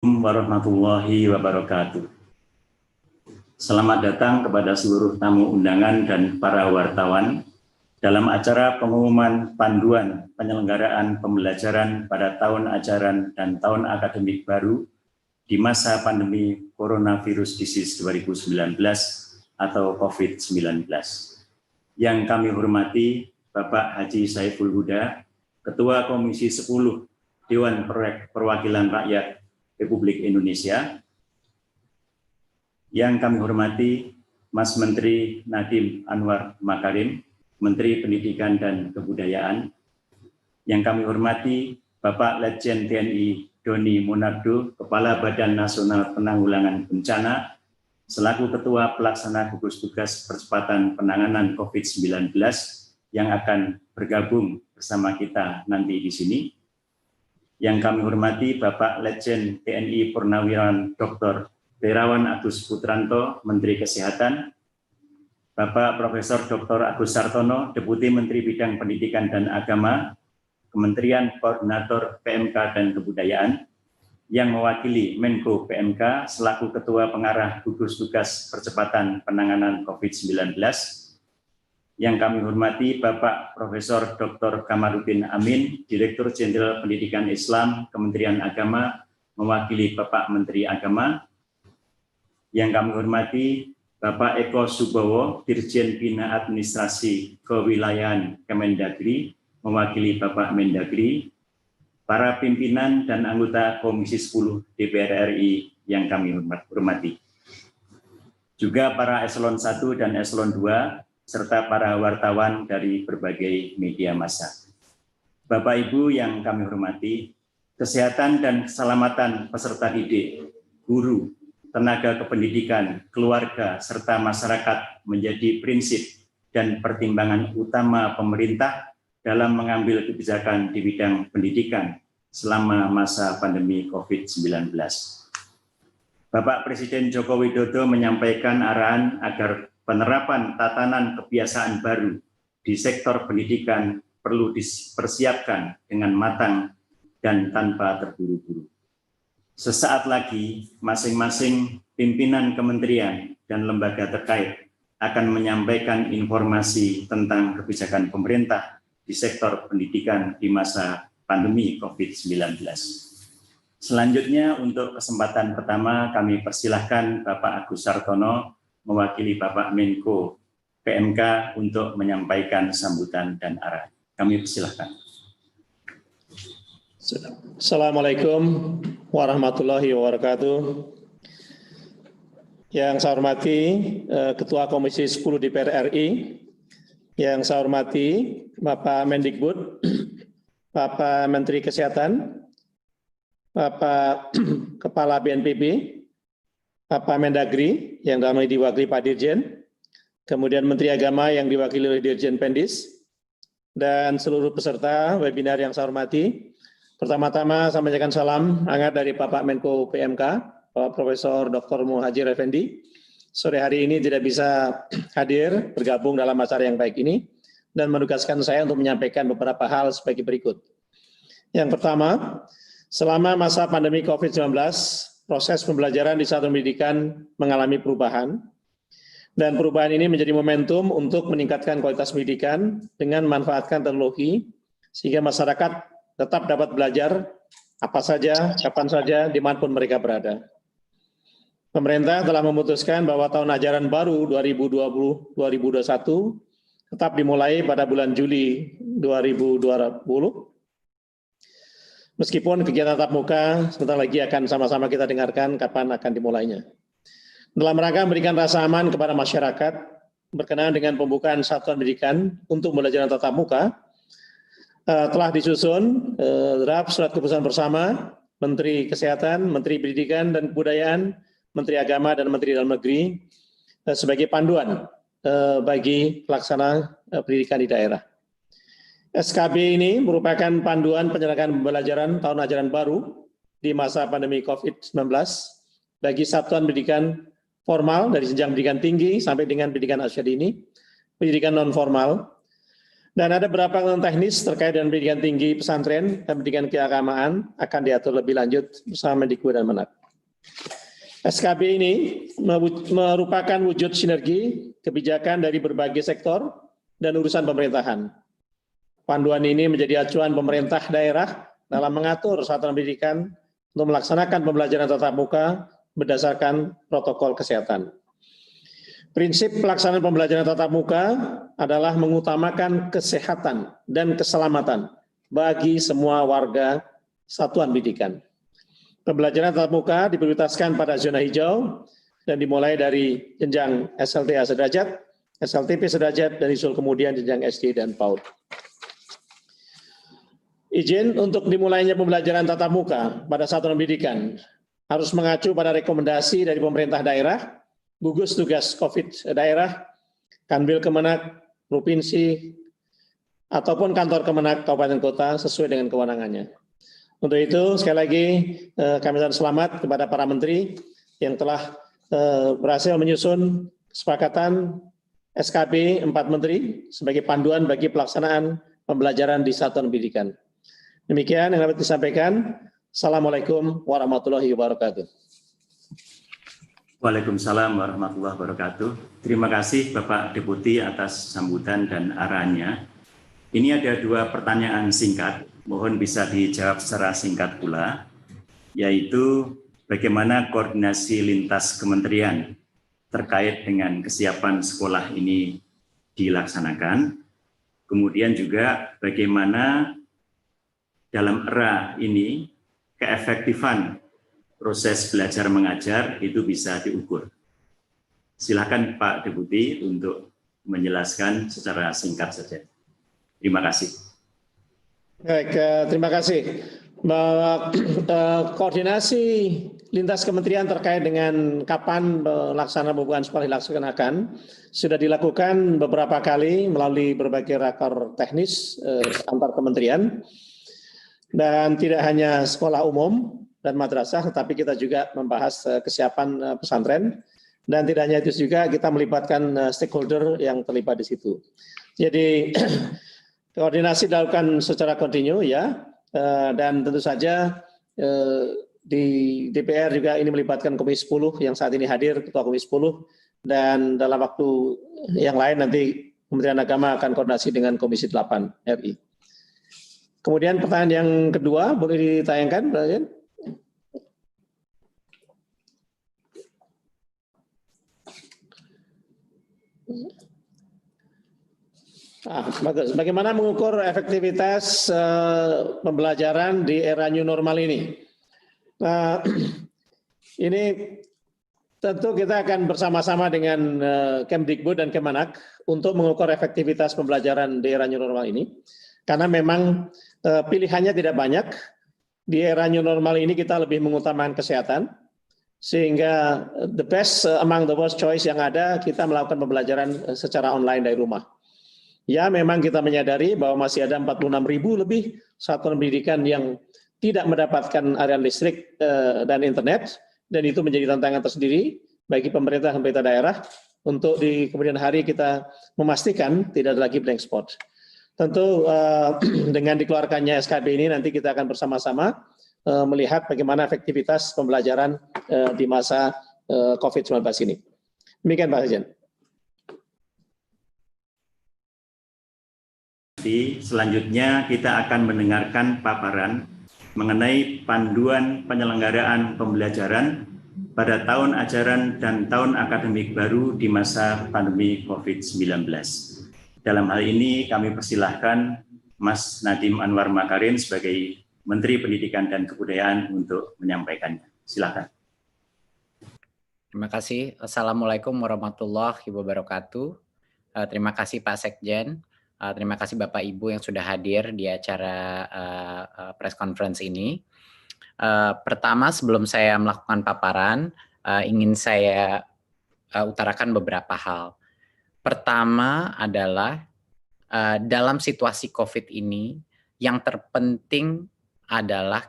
Warahmatullahi wabarakatuh. Selamat datang kepada seluruh tamu undangan dan para wartawan dalam acara pengumuman panduan penyelenggaraan pembelajaran pada tahun ajaran dan tahun akademik baru di masa pandemi Coronavirus Disease 2019 atau COVID-19. Yang kami hormati Bapak Haji Saiful Huda, Ketua Komisi 10 Dewan Perwakilan Rakyat Republik Indonesia. Yang kami hormati Mas Menteri Nadiem Anwar Makarim, Menteri Pendidikan dan Kebudayaan. Yang kami hormati Bapak Letjen TNI Doni Monardo, Kepala Badan Nasional Penanggulangan Bencana, selaku Ketua Pelaksana Gugus Tugas Percepatan Penanganan COVID-19 yang akan bergabung bersama kita nanti di sini. Yang kami hormati Bapak Letjen TNI Purnawirawan Dr. Terawan Agus Putranto, Menteri Kesehatan, Bapak Profesor Dr. Agus Sartono, Deputi Menteri Bidang Pendidikan dan Agama, Kementerian Koordinator PMK dan Kebudayaan, yang mewakili Menko PMK selaku Ketua Pengarah Gugus Tugas Percepatan Penanganan COVID-19, yang kami hormati Bapak Profesor Dr. Kamarudin Amin, Direktur Jenderal Pendidikan Islam, Kementerian Agama, mewakili Bapak Menteri Agama. Yang kami hormati Bapak Eko Subowo, Dirjen Bina Administrasi Kewilayahan Kemendagri, mewakili Bapak Mendagri, para pimpinan dan anggota Komisi 10 DPR RI yang kami hormati. Juga para Eselon 1 dan Eselon 2, serta para wartawan dari berbagai media massa. Bapak Ibu yang kami hormati, kesehatan dan keselamatan peserta didik, guru, tenaga kependidikan, keluarga, serta masyarakat menjadi prinsip dan pertimbangan utama pemerintah dalam mengambil kebijakan di bidang pendidikan selama masa pandemi COVID-19. Bapak Presiden Joko Widodo menyampaikan arahan agar penerapan tatanan kebiasaan baru di sektor pendidikan perlu dipersiapkan dengan matang dan tanpa terburu-buru. Sesaat lagi, masing-masing pimpinan kementerian dan lembaga terkait akan menyampaikan informasi tentang kebijakan pemerintah di sektor pendidikan di masa pandemi COVID-19. Selanjutnya, untuk kesempatan pertama, kami persilahkan Bapak Agus Sartono, mewakili Bapak Menko PMK untuk menyampaikan sambutan dan arahan. Kami persilahkan. Assalamualaikum warahmatullahi wabarakatuh. Yang saya hormati Ketua Komisi 10 DPR RI, yang saya hormati Bapak Mendikbud, Bapak Menteri Kesehatan, Bapak Kepala BNPB, Bapak Mendagri yang kami diwakili Pak Dirjen, kemudian Menteri Agama yang diwakili oleh Dirjen Pendis, dan seluruh peserta webinar yang saya hormati. Pertama-tama saya menyampaikan salam hangat dari Bapak Menko PMK, Bapak Profesor Dr. Muhadjir Effendi. Sore hari ini tidak bisa hadir bergabung dalam acara yang baik ini dan menugaskan saya untuk menyampaikan beberapa hal sebagai berikut. Yang pertama, selama masa pandemi COVID-19, proses pembelajaran di satuan pendidikan mengalami perubahan, dan perubahan ini menjadi momentum untuk meningkatkan kualitas pendidikan dengan memanfaatkan teknologi, sehingga masyarakat tetap dapat belajar apa saja, kapan saja, dimanapun mereka berada. Pemerintah telah memutuskan bahwa tahun ajaran baru 2020-2021 tetap dimulai pada bulan Juli 2020, meskipun kegiatan tatap muka sebentar lagi akan sama-sama kita dengarkan kapan akan dimulainya. Dalam rangka memberikan rasa aman kepada masyarakat berkenaan dengan pembukaan satuan pendidikan untuk pembelajaran tatap muka, telah disusun draft surat keputusan bersama Menteri Kesehatan, Menteri Pendidikan dan Kebudayaan, Menteri Agama dan Menteri Dalam Negeri sebagai panduan bagi pelaksana pendidikan di daerah. SKB ini merupakan panduan penyelenggaraan pembelajaran tahun ajaran baru di masa pandemi COVID-19 bagi satuan pendidikan formal dari jenjang pendidikan tinggi sampai dengan pendidikan asia dini, pendidikan non formal, Dan ada beberapa ketentuan teknis terkait dengan pendidikan tinggi pesantren dan pendidikan keagamaan akan diatur lebih lanjut bersama Mendikbud dan Menak. SKB ini merupakan wujud sinergi kebijakan dari berbagai sektor dan urusan pemerintahan. Panduan ini menjadi acuan pemerintah daerah dalam mengatur satuan pendidikan untuk melaksanakan pembelajaran tatap muka berdasarkan protokol kesehatan. Prinsip pelaksanaan pembelajaran tatap muka adalah mengutamakan kesehatan dan keselamatan bagi semua warga satuan pendidikan. Pembelajaran tatap muka diprioritaskan pada zona hijau dan dimulai dari jenjang SLTA sederajat, SLTP sederajat, dan disusul kemudian jenjang SD dan PAUD. Izin untuk dimulainya pembelajaran tatap muka pada satuan pendidikan harus mengacu pada rekomendasi dari pemerintah daerah, gugus tugas COVID daerah, Kanwil Kemenak, provinsi, ataupun kantor Kemenak kabupaten kota sesuai dengan kewenangannya. Untuk itu, sekali lagi kami ucapkan selamat kepada para menteri yang telah berhasil menyusun kesepakatan SKB 4 menteri sebagai panduan bagi pelaksanaan pembelajaran di satuan pendidikan. Demikian yang dapat disampaikan. Assalamualaikum warahmatullahi wabarakatuh. Waalaikumsalam warahmatullahi wabarakatuh. Terima kasih Bapak Deputi atas sambutan dan arahannya. Ini ada 2 pertanyaan singkat, mohon bisa dijawab secara singkat pula, yaitu bagaimana koordinasi lintas kementerian terkait dengan kesiapan sekolah ini dilaksanakan, kemudian juga bagaimana dalam era ini keefektifan proses belajar mengajar itu bisa diukur. Silakan Pak Deputi untuk menjelaskan secara singkat saja. Terima kasih. Baik, terima kasih. Koordinasi lintas kementerian terkait dengan kapan pelaksanaan pembukaan sekolah dilaksanakan sudah dilakukan beberapa kali melalui berbagai rakor teknis antar kementerian, dan tidak hanya sekolah umum dan madrasah, tetapi kita juga membahas kesiapan pesantren, dan tidak hanya itu juga kita melibatkan stakeholder yang terlibat di situ. Jadi koordinasi dilakukan secara kontinu ya, dan tentu saja di DPR juga ini melibatkan Komisi 10 yang saat ini hadir, Ketua Komisi 10, dan dalam waktu yang lain nanti Kementerian Agama akan koordinasi dengan Komisi 8 RI. Kemudian pertanyaan yang kedua, boleh ditayangkan, Pak Jen? Bagus. Bagaimana mengukur efektivitas pembelajaran di era new normal ini? Ini tentu kita akan bersama-sama dengan Kemdikbud dan Kemenak untuk mengukur efektivitas pembelajaran di era new normal ini. Karena memang pilihannya tidak banyak. Di era new normal ini kita lebih mengutamakan kesehatan, sehingga the best among the worst choice yang ada, kita melakukan pembelajaran secara online dari rumah. Ya, memang kita menyadari bahwa masih ada 46.000 lebih satuan pendidikan yang tidak mendapatkan aliran listrik dan internet, dan itu menjadi tantangan tersendiri bagi pemerintah dan pemerintah daerah untuk di kemudian hari kita memastikan tidak ada lagi blank spot. Tentu dengan dikeluarkannya SKB ini nanti kita akan bersama-sama melihat bagaimana efektivitas pembelajaran di masa COVID-19 ini. Demikian Pak Sekjen. Selanjutnya kita akan mendengarkan paparan mengenai panduan penyelenggaraan pembelajaran pada tahun ajaran dan tahun akademik baru di masa pandemi COVID-19. Dalam hal ini kami persilahkan Mas Nadiem Anwar Makarim sebagai Menteri Pendidikan dan Kebudayaan untuk menyampaikannya. Silakan. Terima kasih. Assalamualaikum warahmatullahi wabarakatuh. Terima kasih Pak Sekjen. Terima kasih Bapak Ibu yang sudah hadir di acara press conference ini. Pertama, sebelum saya melakukan paparan, ingin saya utarakan beberapa hal. Pertama adalah dalam situasi COVID ini, yang terpenting adalah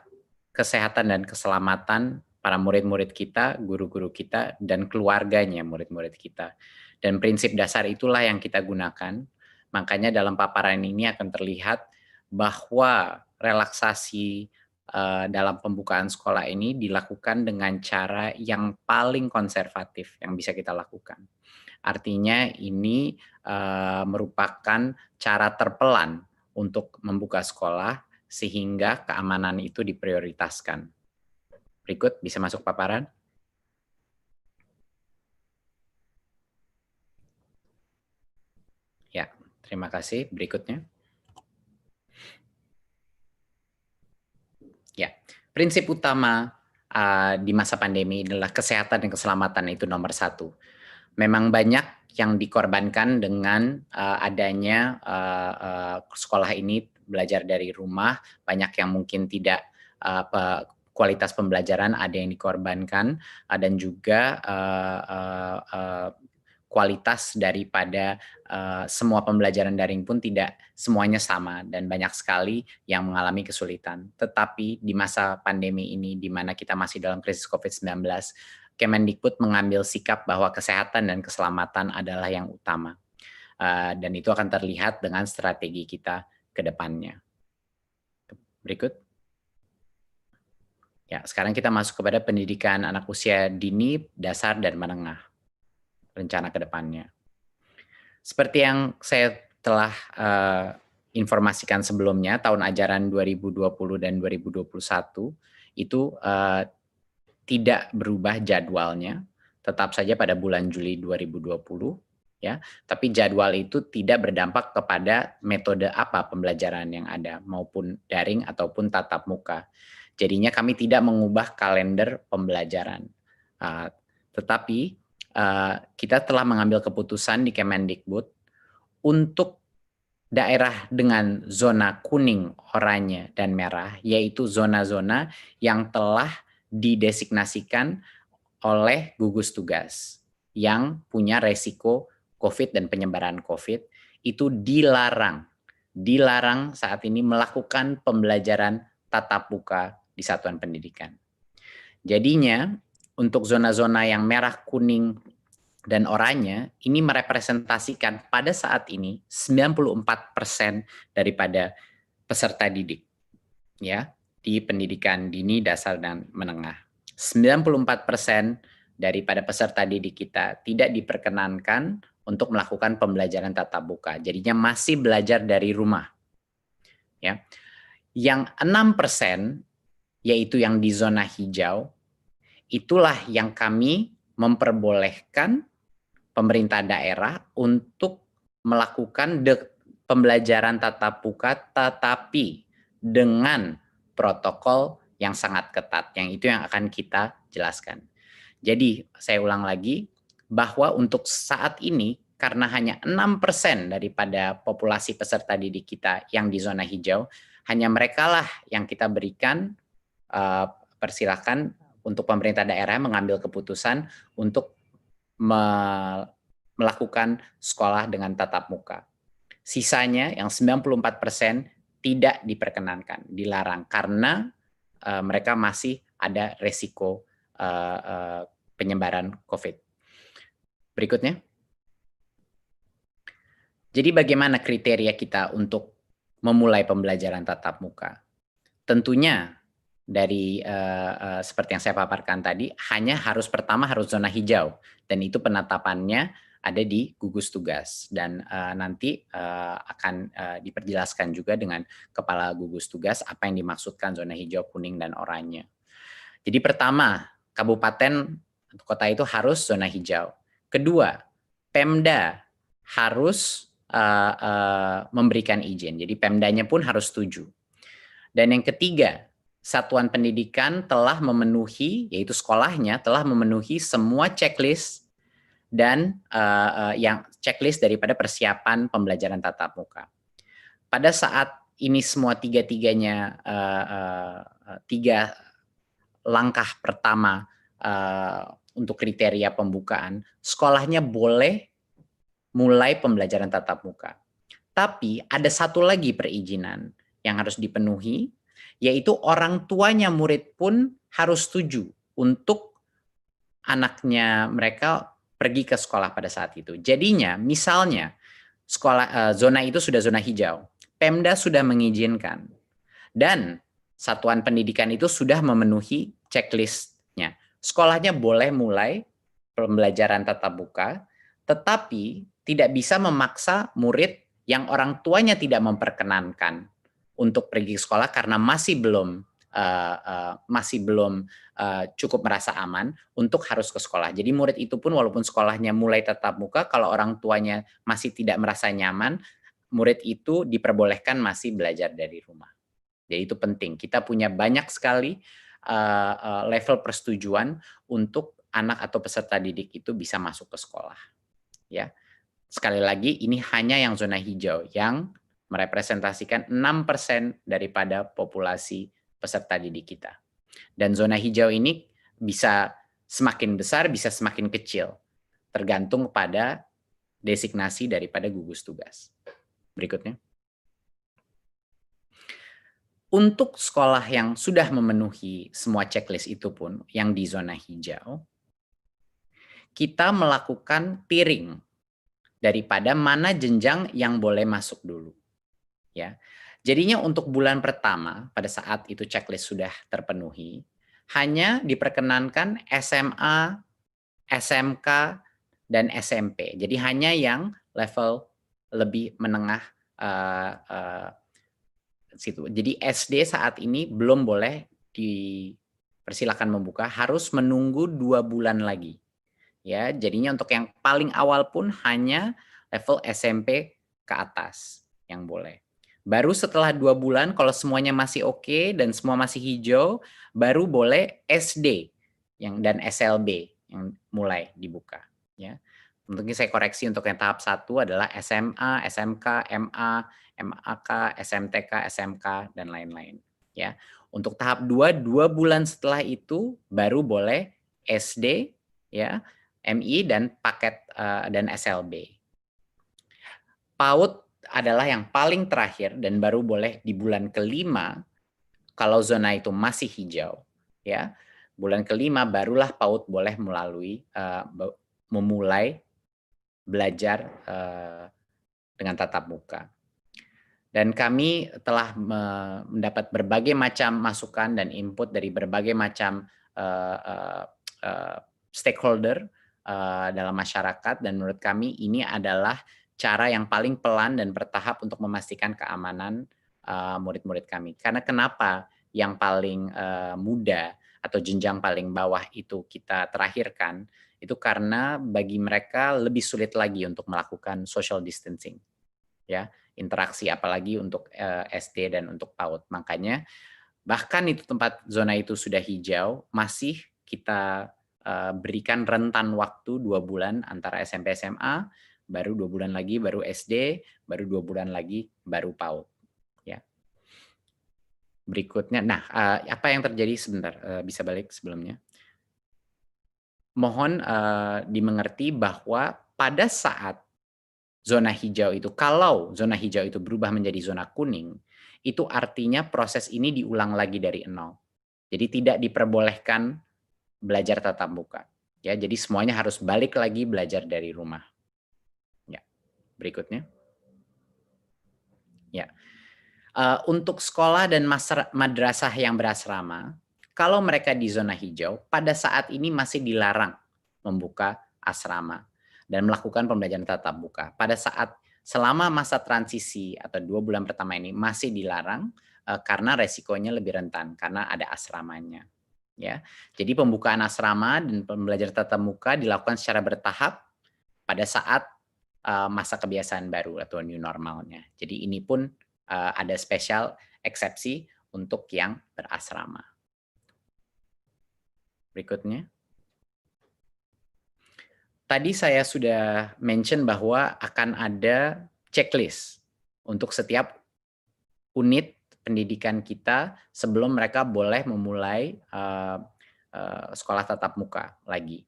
kesehatan dan keselamatan para murid-murid kita, guru-guru kita, dan keluarganya murid-murid kita. Dan prinsip dasar itulah yang kita gunakan. Makanya dalam paparan ini akan terlihat bahwa relaksasi dalam pembukaan sekolah ini dilakukan dengan cara yang paling konservatif yang bisa kita lakukan. Artinya ini merupakan cara terpelan untuk membuka sekolah sehingga keamanan itu diprioritaskan. Berikut bisa masuk paparan. Ya, terima kasih. Berikutnya. Ya, prinsip utama di masa pandemi adalah kesehatan dan keselamatan itu nomor 1. Memang banyak yang dikorbankan dengan adanya sekolah ini belajar dari rumah, banyak yang mungkin tidak kualitas pembelajaran ada yang dikorbankan, dan juga kualitas daripada semua pembelajaran daring pun tidak semuanya sama dan banyak sekali yang mengalami kesulitan. Tetapi di masa pandemi ini, di mana kita masih dalam krisis COVID-19, Kemendikbud mengambil sikap bahwa kesehatan dan keselamatan adalah yang utama. Dan itu akan terlihat dengan strategi kita ke depannya. Berikut. Ya, sekarang kita masuk kepada pendidikan anak usia dini, dasar, dan menengah. Rencana ke depannya. Seperti yang saya telah informasikan sebelumnya, tahun ajaran 2020 dan 2021 itu tidak berubah jadwalnya, tetap saja pada bulan Juli 2020, ya. Tapi jadwal itu tidak berdampak kepada metode apa pembelajaran yang ada, maupun daring ataupun tatap muka. Jadinya kami tidak mengubah kalender pembelajaran, tetapi kita telah mengambil keputusan di Kemendikbud untuk daerah dengan zona kuning, oranye, dan merah, yaitu zona-zona yang telah didesignasikan oleh gugus tugas yang punya resiko COVID dan penyebaran COVID, itu dilarang saat ini melakukan pembelajaran tatap muka di satuan pendidikan. Jadinya untuk zona-zona yang merah, kuning, dan oranye ini merepresentasikan pada saat ini 94% daripada peserta didik, ya, di pendidikan dini, dasar, dan menengah. 94% daripada peserta didik kita tidak diperkenankan untuk melakukan pembelajaran tatap muka. Jadinya masih belajar dari rumah. Ya. Yang 6% yaitu yang di zona hijau, itulah yang kami memperbolehkan pemerintah daerah untuk melakukan pembelajaran tatap muka tetapi dengan protokol yang sangat ketat, yang itu yang akan kita jelaskan. Jadi saya ulang lagi bahwa untuk saat ini karena hanya 6% daripada populasi peserta didik kita yang di zona hijau, hanya merekalah yang kita berikan persilakan untuk pemerintah daerah mengambil keputusan untuk melakukan sekolah dengan tatap muka. Sisanya yang 94% tidak diperkenankan, dilarang karena mereka masih ada resiko penyebaran COVID. Berikutnya. Jadi bagaimana kriteria kita untuk memulai pembelajaran tatap muka? Tentunya dari seperti yang saya paparkan tadi, pertama harus zona hijau, dan itu penetapannya ada di gugus tugas, dan nanti akan diperjelaskan juga dengan kepala gugus tugas apa yang dimaksudkan zona hijau, kuning, dan oranye. Jadi pertama, kabupaten kota itu harus zona hijau. Kedua, Pemda harus memberikan izin, jadi Pemdanya pun harus setuju. Dan yang ketiga, satuan pendidikan telah memenuhi, yaitu sekolahnya telah memenuhi semua checklist dan yang checklist daripada persiapan pembelajaran tatap muka. Pada saat ini semua tiga langkah pertama untuk kriteria pembukaan, sekolahnya boleh mulai pembelajaran tatap muka. Tapi ada satu lagi perizinan yang harus dipenuhi, yaitu orang tuanya murid pun harus setuju untuk anaknya mereka pergi ke sekolah pada saat itu. Jadinya misalnya zona itu sudah zona hijau. Pemda sudah mengizinkan dan satuan pendidikan itu sudah memenuhi checklist-nya. Sekolahnya boleh mulai pembelajaran tatap muka, tetapi tidak bisa memaksa murid yang orang tuanya tidak memperkenankan untuk pergi ke sekolah karena masih belum cukup merasa aman untuk harus ke sekolah. Jadi murid itu pun walaupun sekolahnya mulai tatap muka, kalau orang tuanya masih tidak merasa nyaman, murid itu diperbolehkan masih belajar dari rumah. Jadi itu penting. Kita punya banyak sekali level persetujuan untuk anak atau peserta didik itu bisa masuk ke sekolah. Ya, sekali lagi ini hanya yang zona hijau yang merepresentasikan 6% daripada populasi peserta didik kita. Dan zona hijau ini bisa semakin besar, bisa semakin kecil, tergantung pada designasi daripada gugus tugas. Berikutnya. Untuk sekolah yang sudah memenuhi semua checklist itu pun, yang di zona hijau, kita melakukan tiering daripada mana jenjang yang boleh masuk dulu. Ya. Jadinya untuk bulan pertama, pada saat itu checklist sudah terpenuhi, hanya diperkenankan SMA, SMK, dan SMP. Jadi hanya yang level lebih menengah situ. Jadi SD saat ini belum boleh dipersilakan membuka, harus menunggu 2 bulan lagi. Ya, jadinya untuk yang paling awal pun hanya level SMP ke atas yang boleh. Baru setelah 2 bulan kalau semuanya masih oke dan semua masih hijau, baru boleh SD dan SLB yang mulai dibuka. Ya. Mungkin saya koreksi untuk yang tahap 1 adalah SMA, SMK, MA, MAK, SMTK, SMK, dan lain-lain. Ya. Untuk tahap 2, 2 bulan setelah itu baru boleh SD, ya, MI dan paket dan SLB. PAUD adalah yang paling terakhir dan baru boleh di bulan kelima kalau zona itu masih hijau. Ya, bulan kelima barulah PAUD boleh memulai belajar dengan tatap muka. Dan kami telah mendapat berbagai macam masukan dan input dari berbagai macam stakeholder dalam masyarakat, dan menurut kami ini adalah cara yang paling pelan dan bertahap untuk memastikan keamanan murid-murid kami. Karena kenapa yang paling muda atau jenjang paling bawah itu kita terakhirkan, itu karena bagi mereka lebih sulit lagi untuk melakukan social distancing, ya, interaksi, apalagi untuk SD dan untuk PAUD. Makanya bahkan itu tempat zona itu sudah hijau, masih kita berikan rentan waktu 2 bulan antara SMP SMA, baru 2 bulan lagi baru SD, baru 2 bulan lagi baru PAUD. Ya. Berikutnya, nah apa yang terjadi sebentar, bisa balik sebelumnya. Mohon dimengerti bahwa pada saat zona hijau itu, kalau zona hijau itu berubah menjadi zona kuning, itu artinya proses ini diulang lagi dari nol. Jadi tidak diperbolehkan belajar tatap muka. Ya, jadi semuanya harus balik lagi belajar dari rumah. Ya, berikutnya. Ya, untuk sekolah dan madrasah yang berasrama, kalau mereka di zona hijau, pada saat ini masih dilarang membuka asrama dan melakukan pembelajaran tatap muka. Pada saat selama masa transisi atau 2 bulan pertama ini masih dilarang karena resikonya lebih rentan karena ada asramanya. Ya, jadi pembukaan asrama dan pembelajaran tatap muka dilakukan secara bertahap pada saat masa kebiasaan baru atau new normalnya. Jadi ini pun ada spesial eksepsi untuk yang berasrama. Berikutnya. Tadi saya sudah mention bahwa akan ada checklist untuk setiap unit pendidikan kita sebelum mereka boleh memulai sekolah tatap muka lagi.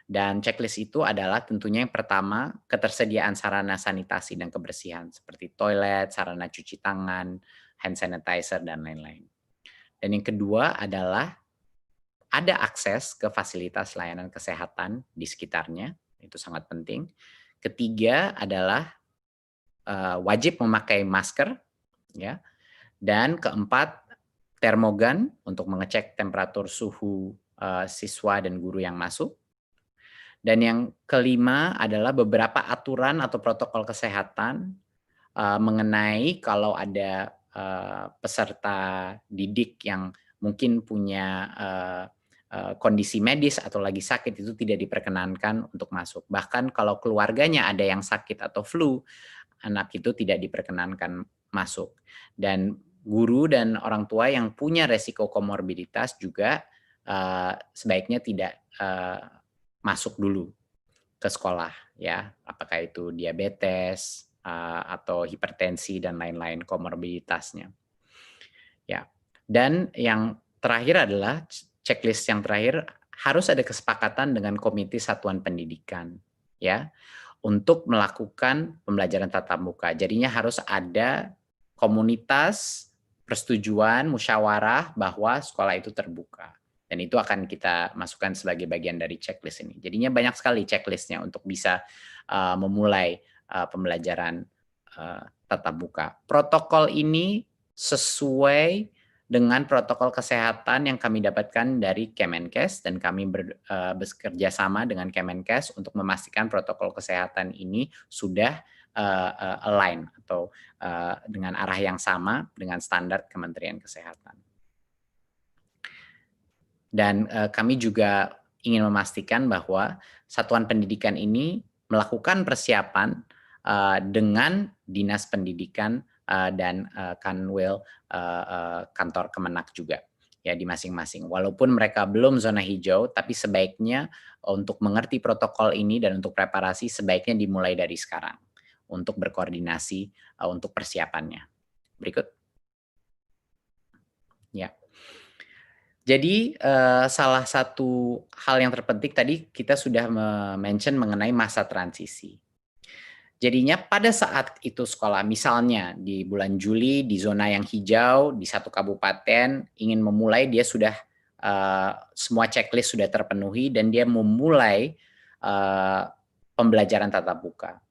Dan checklist itu adalah tentunya yang pertama, ketersediaan sarana sanitasi dan kebersihan seperti toilet, sarana cuci tangan, hand sanitizer, dan lain-lain. Dan yang kedua adalah ada akses ke fasilitas layanan kesehatan di sekitarnya, itu sangat penting. Ketiga adalah wajib memakai masker, ya. Dan keempat, termogan untuk mengecek temperatur suhu siswa dan guru yang masuk. Dan yang kelima adalah beberapa aturan atau protokol kesehatan mengenai kalau ada peserta didik yang mungkin punya kondisi medis atau lagi sakit, itu tidak diperkenankan untuk masuk. Bahkan kalau keluarganya ada yang sakit atau flu, anak itu tidak diperkenankan masuk. Dan guru dan orang tua yang punya resiko komorbiditas juga sebaiknya tidak masuk dulu ke sekolah, ya, apakah itu diabetes atau hipertensi dan lain-lain komorbiditasnya. Ya. Dan yang terakhir adalah checklist yang terakhir, harus ada kesepakatan dengan Komite Satuan Pendidikan, ya, untuk melakukan pembelajaran tatap muka. Jadinya harus ada komunitas persetujuan musyawarah bahwa sekolah itu terbuka. Dan itu akan kita masukkan sebagai bagian dari checklist ini. Jadinya banyak sekali checklistnya untuk bisa memulai pembelajaran tatap muka. Protokol ini sesuai dengan protokol kesehatan yang kami dapatkan dari Kemenkes, dan kami bekerja sama dengan Kemenkes untuk memastikan protokol kesehatan ini sudah align atau dengan arah yang sama dengan standar Kementerian Kesehatan. Dan kami juga ingin memastikan bahwa satuan pendidikan ini melakukan persiapan dengan Dinas Pendidikan dan Kanwil kantor Kemenak juga, ya, di masing-masing. Walaupun mereka belum zona hijau, tapi sebaiknya untuk mengerti protokol ini dan untuk preparasi sebaiknya dimulai dari sekarang untuk berkoordinasi untuk persiapannya. Berikut. Ya. Jadi salah satu hal yang terpenting tadi kita sudah mention mengenai masa transisi. Jadinya pada saat itu sekolah, misalnya di bulan Juli di zona yang hijau di satu kabupaten ingin memulai, dia sudah semua checklist sudah terpenuhi dan dia memulai pembelajaran tatap muka.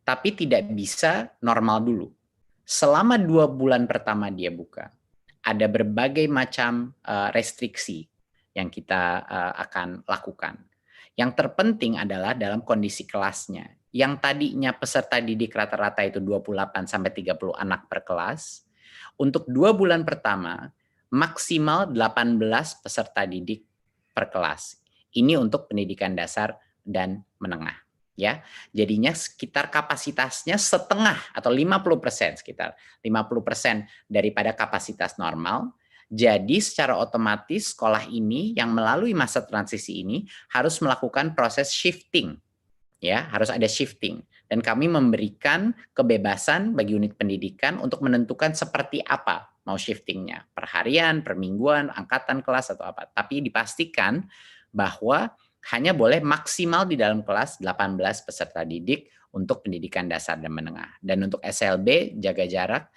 Tapi tidak bisa normal dulu. Selama 2 bulan pertama dia buka, ada berbagai macam restriksi yang kita akan lakukan. Yang terpenting adalah dalam kondisi kelasnya. Yang tadinya peserta didik rata-rata itu 28-30 anak per kelas, untuk 2 bulan pertama maksimal 18 peserta didik per kelas. Ini untuk pendidikan dasar dan menengah. Ya, jadinya sekitar kapasitasnya setengah atau 50%, sekitar 50% daripada kapasitas normal. Jadi secara otomatis sekolah ini yang melalui masa transisi ini harus melakukan proses shifting, ya, harus ada shifting. Dan kami memberikan kebebasan bagi unit pendidikan untuk menentukan seperti apa mau shiftingnya, per harian, per mingguan, angkatan kelas atau apa. Tapi dipastikan bahwa hanya boleh maksimal di dalam kelas 18 peserta didik untuk pendidikan dasar dan menengah. Dan untuk SLB jaga jarak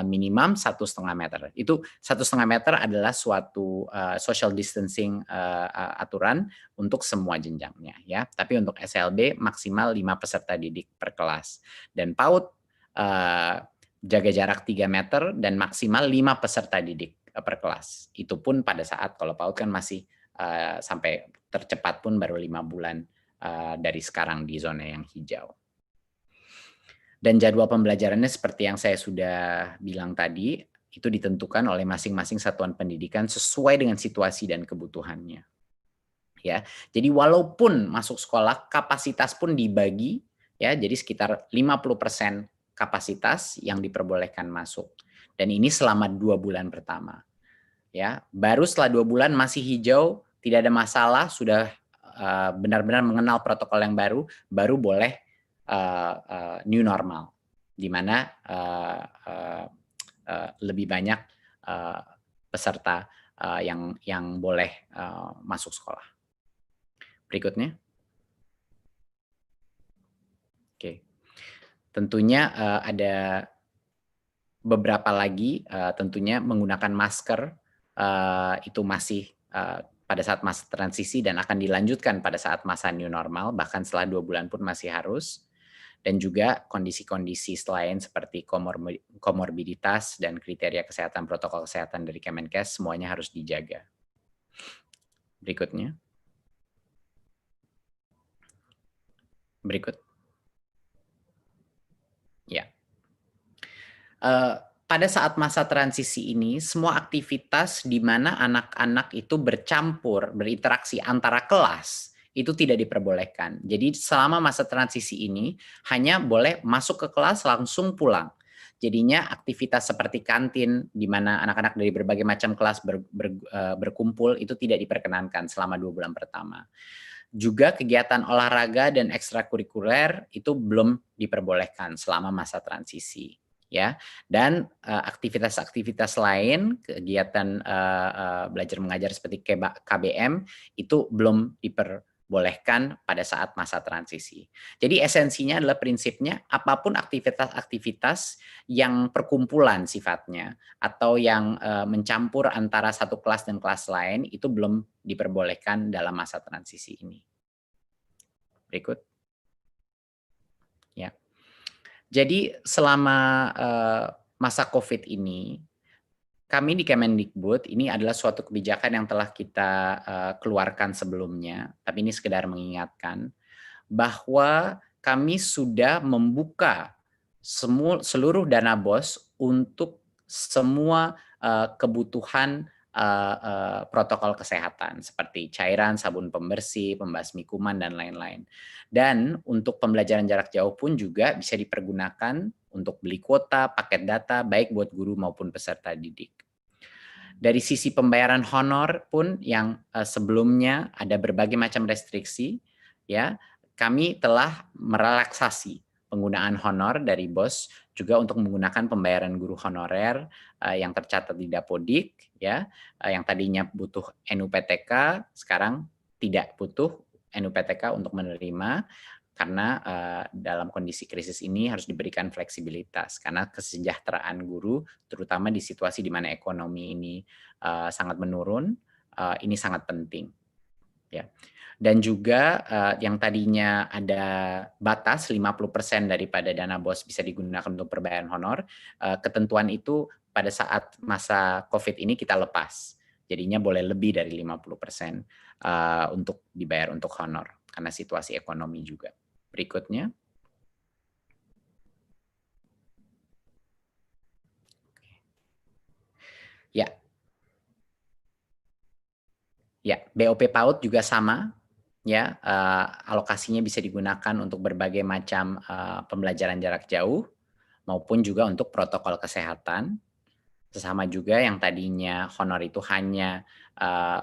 minimum 1,5 meter. Itu 1,5 meter adalah suatu social distancing aturan untuk semua jenjangnya, ya. Tapi untuk SLB maksimal 5 peserta didik per kelas. Dan PAUD jaga jarak 3 meter dan maksimal 5 peserta didik per kelas. Itu pun pada saat kalau PAUD kan masih sampai tercepat pun baru 5 bulan dari sekarang di zona yang hijau. Dan jadwal pembelajarannya seperti yang saya sudah bilang tadi, itu ditentukan oleh masing-masing satuan pendidikan sesuai dengan situasi dan kebutuhannya. Ya, jadi walaupun masuk sekolah kapasitas pun dibagi, ya, jadi sekitar 50% kapasitas yang diperbolehkan masuk. Dan ini selama 2 bulan pertama. Ya, baru setelah 2 bulan masih hijau, tidak ada masalah, sudah benar-benar mengenal protokol yang baru boleh new normal, di mana lebih banyak peserta yang boleh masuk sekolah. Berikutnya. Oke. Tentunya ada beberapa lagi, tentunya menggunakan masker itu masih pada saat masa transisi dan akan dilanjutkan pada saat masa new normal, bahkan setelah 2 bulan pun masih harus. dan juga kondisi-kondisi lain seperti komorbiditas dan kriteria kesehatan, protokol kesehatan dari Kemenkes semuanya harus dijaga. Berikutnya. Berikut. Ya. Pada saat masa transisi ini, semua aktivitas di mana anak-anak itu bercampur, berinteraksi antara kelas, itu tidak diperbolehkan. Jadi selama masa transisi ini, hanya boleh masuk ke kelas langsung pulang. Jadinya aktivitas seperti kantin, di mana anak-anak dari berbagai macam kelas berkumpul, itu tidak diperkenankan selama 2 bulan pertama. Juga kegiatan olahraga dan ekstrakurikuler itu belum diperbolehkan selama masa transisi. Ya, dan aktivitas-aktivitas lain, kegiatan belajar mengajar seperti KBM itu belum diperbolehkan pada saat masa transisi. Jadi esensinya adalah prinsipnya apapun aktivitas-aktivitas yang perkumpulan sifatnya atau yang mencampur antara satu kelas dan kelas lain itu belum diperbolehkan dalam masa transisi ini. Berikut. Ya. Jadi selama masa COVID ini, kami di Kemendikbud ini adalah suatu kebijakan yang telah kita keluarkan sebelumnya, tapi ini sekedar mengingatkan bahwa kami sudah membuka seluruh dana BOS untuk semua kebutuhan protokol kesehatan seperti cairan, sabun pembersih, pembasmi kuman, dan lain-lain. Dan untuk pembelajaran jarak jauh pun juga bisa dipergunakan untuk beli kuota, paket data, baik buat guru maupun peserta didik. Dari sisi pembayaran honor pun yang sebelumnya ada berbagai macam restriksi, ya kami telah merelaksasi penggunaan honor dari BOS juga untuk menggunakan pembayaran guru honorer yang tercatat di Dapodik, ya, yang tadinya butuh NUPTK, sekarang tidak butuh NUPTK untuk menerima karena dalam kondisi krisis ini harus diberikan fleksibilitas karena kesejahteraan guru terutama di situasi di mana ekonomi ini sangat menurun, ini sangat penting, ya. Dan juga yang tadinya ada batas 50% daripada dana BOS bisa digunakan untuk pembayaran honor, ketentuan itu pada saat masa COVID ini kita lepas. Jadinya boleh lebih dari 50% untuk dibayar untuk honor karena situasi ekonomi juga. Berikutnya. Ya. Ya, BOP PAUD juga sama. Ya, alokasinya bisa digunakan untuk berbagai macam pembelajaran jarak jauh maupun juga untuk protokol kesehatan. Sesama juga yang tadinya honor itu hanya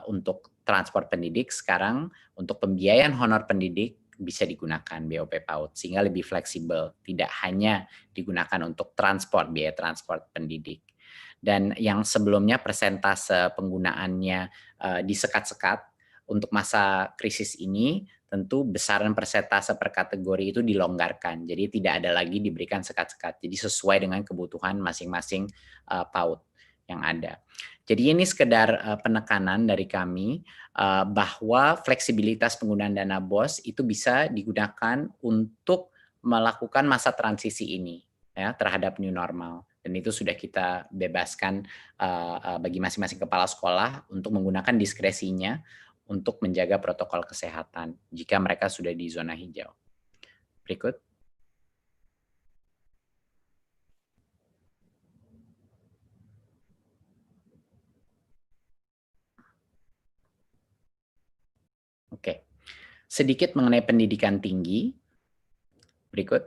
untuk transport pendidik, sekarang untuk pembiayaan honor pendidik bisa digunakan BOP PAUD sehingga lebih fleksibel, tidak hanya digunakan untuk transport, biaya transport pendidik. Dan yang sebelumnya persentase penggunaannya disekat-sekat, untuk masa krisis ini tentu besaran persentase per kategori itu dilonggarkan. Jadi tidak ada lagi diberikan sekat-sekat. Jadi sesuai dengan kebutuhan masing-masing PAUD yang ada. Jadi ini sekedar penekanan dari kami bahwa fleksibilitas penggunaan dana BOS itu bisa digunakan untuk melakukan masa transisi ini ya terhadap new normal. Dan itu sudah kita bebaskan bagi masing-masing kepala sekolah untuk menggunakan diskresinya untuk menjaga protokol kesehatan jika mereka sudah di zona hijau. Berikut. Oke. Sedikit mengenai pendidikan tinggi. Berikut.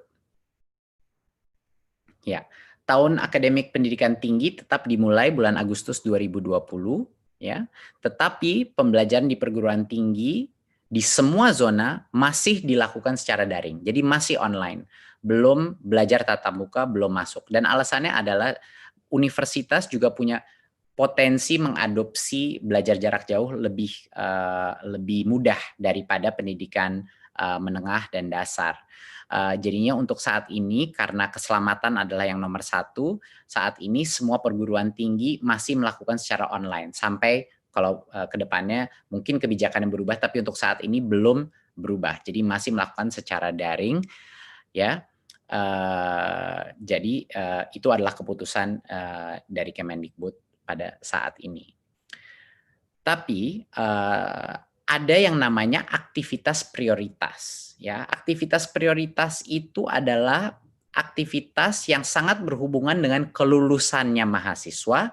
Ya. Tahun akademik pendidikan tinggi tetap dimulai bulan Agustus 2020. Ya, tetapi pembelajaran di perguruan tinggi di semua zona masih dilakukan secara daring, jadi masih online, belum belajar tatap muka, belum masuk. Dan alasannya adalah universitas juga punya potensi mengadopsi belajar jarak jauh lebih mudah daripada pendidikan menengah dan dasar. Jadinya untuk saat ini karena keselamatan adalah yang nomor 1, saat ini semua perguruan tinggi masih melakukan secara online sampai kalau ke depannya mungkin kebijakan yang berubah, tapi untuk saat ini belum berubah. Jadi masih melakukan secara daring, ya. Jadi itu adalah keputusan dari Kemendikbud pada saat ini. Tapi ada yang namanya aktivitas prioritas. Ya, aktivitas prioritas itu adalah aktivitas yang sangat berhubungan dengan kelulusannya mahasiswa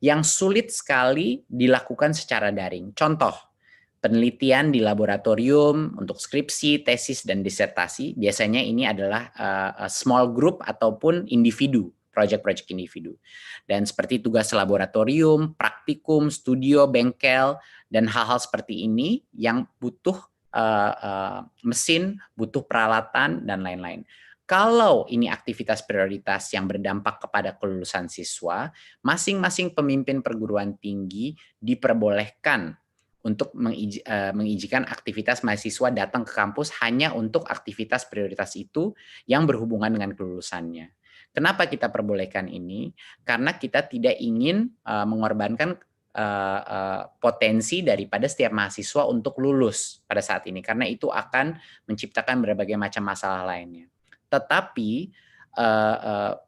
yang sulit sekali dilakukan secara daring. Contoh, penelitian di laboratorium untuk skripsi, tesis, dan disertasi. Biasanya ini adalah small group ataupun individu, project-project individu. Dan seperti tugas laboratorium, praktikum, studio, bengkel, dan hal-hal seperti ini yang butuh mesin, butuh peralatan, dan lain-lain. Kalau ini aktivitas prioritas yang berdampak kepada kelulusan siswa, masing-masing pemimpin perguruan tinggi diperbolehkan untuk mengizinkan aktivitas mahasiswa datang ke kampus hanya untuk aktivitas prioritas itu yang berhubungan dengan kelulusannya. Kenapa kita perbolehkan ini? Karena kita tidak ingin mengorbankan potensi daripada setiap mahasiswa untuk lulus pada saat ini, karena itu akan menciptakan berbagai macam masalah lainnya. Tetapi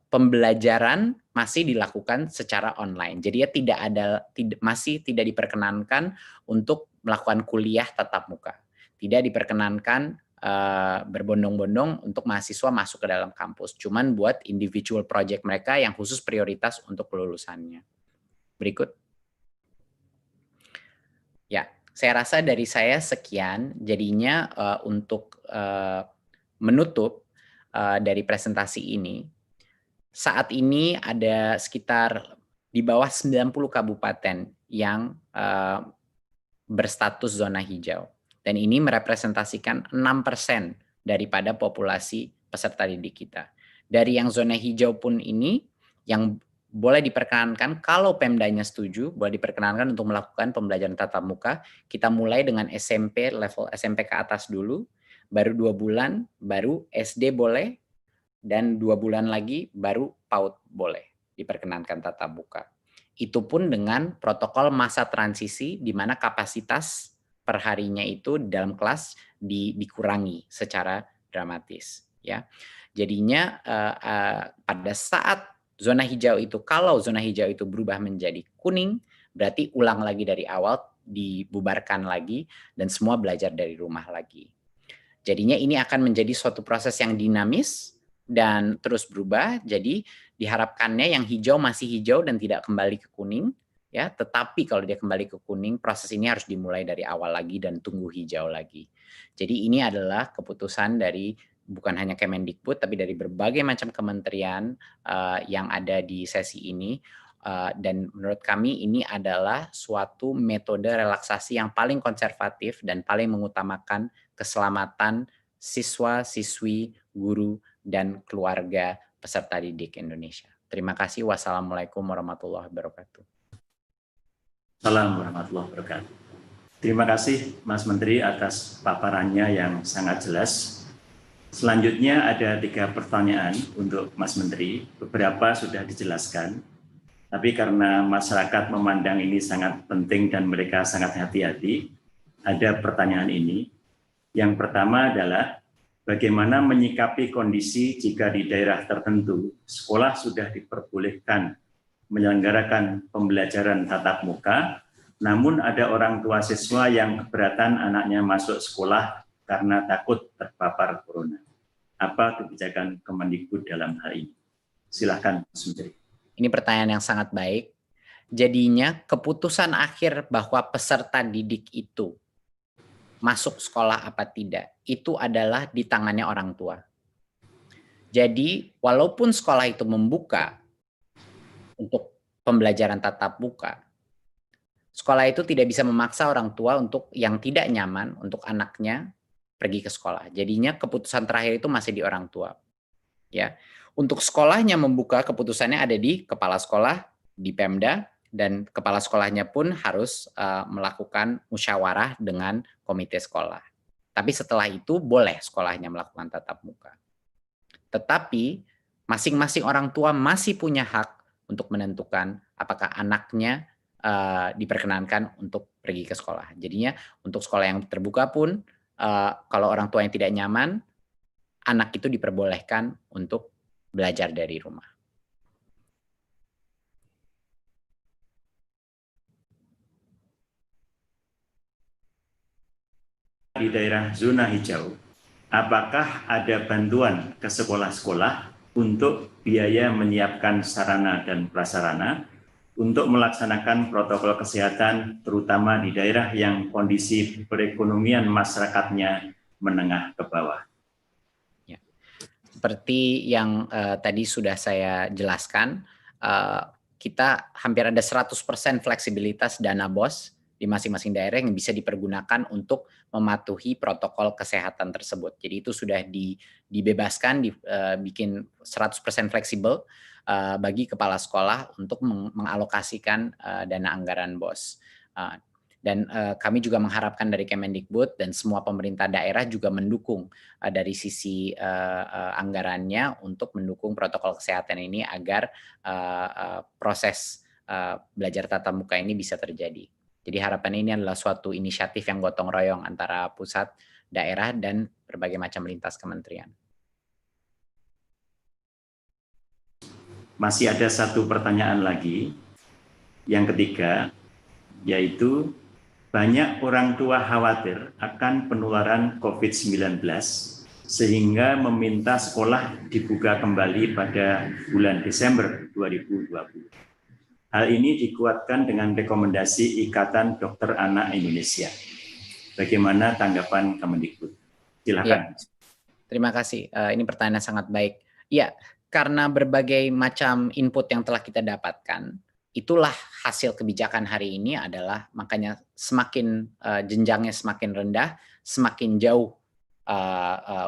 pembelajaran masih dilakukan secara online. Jadi ya masih tidak diperkenankan untuk melakukan kuliah tatap muka. Tidak diperkenankan berbondong-bondong untuk mahasiswa masuk ke dalam kampus. Cuman buat individual project mereka yang khusus prioritas untuk kelulusannya. Berikut. Ya, saya rasa dari saya sekian. Jadinya untuk menutup dari presentasi ini, saat ini ada sekitar di bawah 90 kabupaten yang berstatus zona hijau. Dan ini merepresentasikan 6% daripada populasi peserta didik kita. Dari yang zona hijau pun ini, yang boleh diperkenankan, kalau Pemdanya setuju, boleh diperkenankan untuk melakukan pembelajaran tatap muka. Kita mulai dengan SMP, level SMP ke atas dulu, baru 2 bulan, baru SD boleh, dan 2 bulan lagi baru PAUD boleh diperkenankan tatap muka. Itu pun dengan protokol masa transisi di mana kapasitas perharinya itu dalam kelas dikurangi secara dramatis. Ya, jadinya pada saat zona hijau itu, kalau zona hijau itu berubah menjadi kuning, berarti ulang lagi dari awal, dibubarkan lagi, dan semua belajar dari rumah lagi. Jadinya ini akan menjadi suatu proses yang dinamis dan terus berubah. Jadi diharapkannya yang hijau masih hijau dan tidak kembali ke kuning, ya. Tetapi kalau dia kembali ke kuning, proses ini harus dimulai dari awal lagi dan tunggu hijau lagi. Jadi ini adalah keputusan dari bukan hanya Kemendikbud, tapi dari berbagai macam kementerian yang ada di sesi ini. Dan menurut kami ini adalah suatu metode relaksasi yang paling konservatif dan paling mengutamakan keselamatan siswa, siswi, guru, dan keluarga peserta didik Indonesia. Terima kasih. Wassalamualaikum warahmatullahi wabarakatuh. Assalamualaikum warahmatullahi wabarakatuh. Terima kasih Mas Menteri atas paparannya yang sangat jelas. Selanjutnya ada 3 pertanyaan untuk Mas Menteri. Beberapa sudah dijelaskan. Tapi karena masyarakat memandang ini sangat penting dan mereka sangat hati-hati, ada pertanyaan ini. Yang pertama adalah bagaimana menyikapi kondisi jika di daerah tertentu sekolah sudah diperbolehkan menyelenggarakan pembelajaran tatap muka, namun ada orang tua siswa yang keberatan anaknya masuk sekolah karena takut terpapar corona. Apa kebijakan Kemendikbud dalam hal ini? Silakan, Mas Menteri. Ini pertanyaan yang sangat baik. Jadinya keputusan akhir bahwa peserta didik itu masuk sekolah apa tidak, itu adalah di tangannya orang tua. Jadi walaupun sekolah itu membuka untuk pembelajaran tatap muka, sekolah itu tidak bisa memaksa orang tua untuk yang tidak nyaman untuk anaknya pergi ke sekolah. Jadinya keputusan terakhir itu masih di orang tua. Ya. Untuk sekolahnya membuka, keputusannya ada di kepala sekolah, di Pemda, dan kepala sekolahnya pun harus melakukan musyawarah dengan komite sekolah. Tapi setelah itu boleh sekolahnya melakukan tatap muka. Tetapi masing-masing orang tua masih punya hak untuk menentukan apakah anaknya diperkenankan untuk pergi ke sekolah. Jadinya untuk sekolah yang terbuka pun, kalau orang tua yang tidak nyaman, anak itu diperbolehkan untuk belajar dari rumah. Di daerah zona hijau, apakah ada bantuan ke sekolah-sekolah untuk biaya menyiapkan sarana dan prasarana untuk melaksanakan protokol kesehatan, terutama di daerah yang kondisi perekonomian masyarakatnya menengah ke bawah? Ya. Seperti yang tadi sudah saya jelaskan, kita hampir ada 100% fleksibilitas dana BOS di masing-masing daerah yang bisa dipergunakan untuk mematuhi protokol kesehatan tersebut. Jadi itu sudah dibebaskan, dibikin 100% fleksibel bagi kepala sekolah untuk mengalokasikan dana anggaran BOS. Dan kami juga mengharapkan dari Kemendikbud dan semua pemerintah daerah juga mendukung dari sisi anggarannya untuk mendukung protokol kesehatan ini agar proses belajar tatap muka ini bisa terjadi. Jadi harapan ini adalah suatu inisiatif yang gotong royong antara pusat, daerah, dan berbagai macam lintas kementerian. Masih ada satu pertanyaan lagi, yang ketiga, yaitu banyak orang tua khawatir akan penularan COVID-19 sehingga meminta sekolah dibuka kembali pada bulan Desember 2020. Hal ini dikuatkan dengan rekomendasi Ikatan Dokter Anak Indonesia. Bagaimana tanggapan Kemendikbud? Silakan. Ya, terima kasih. Ini pertanyaan sangat baik. Ya, karena berbagai macam input yang telah kita dapatkan, itulah hasil kebijakan hari ini adalah makanya semakin jenjangnya semakin rendah, semakin jauh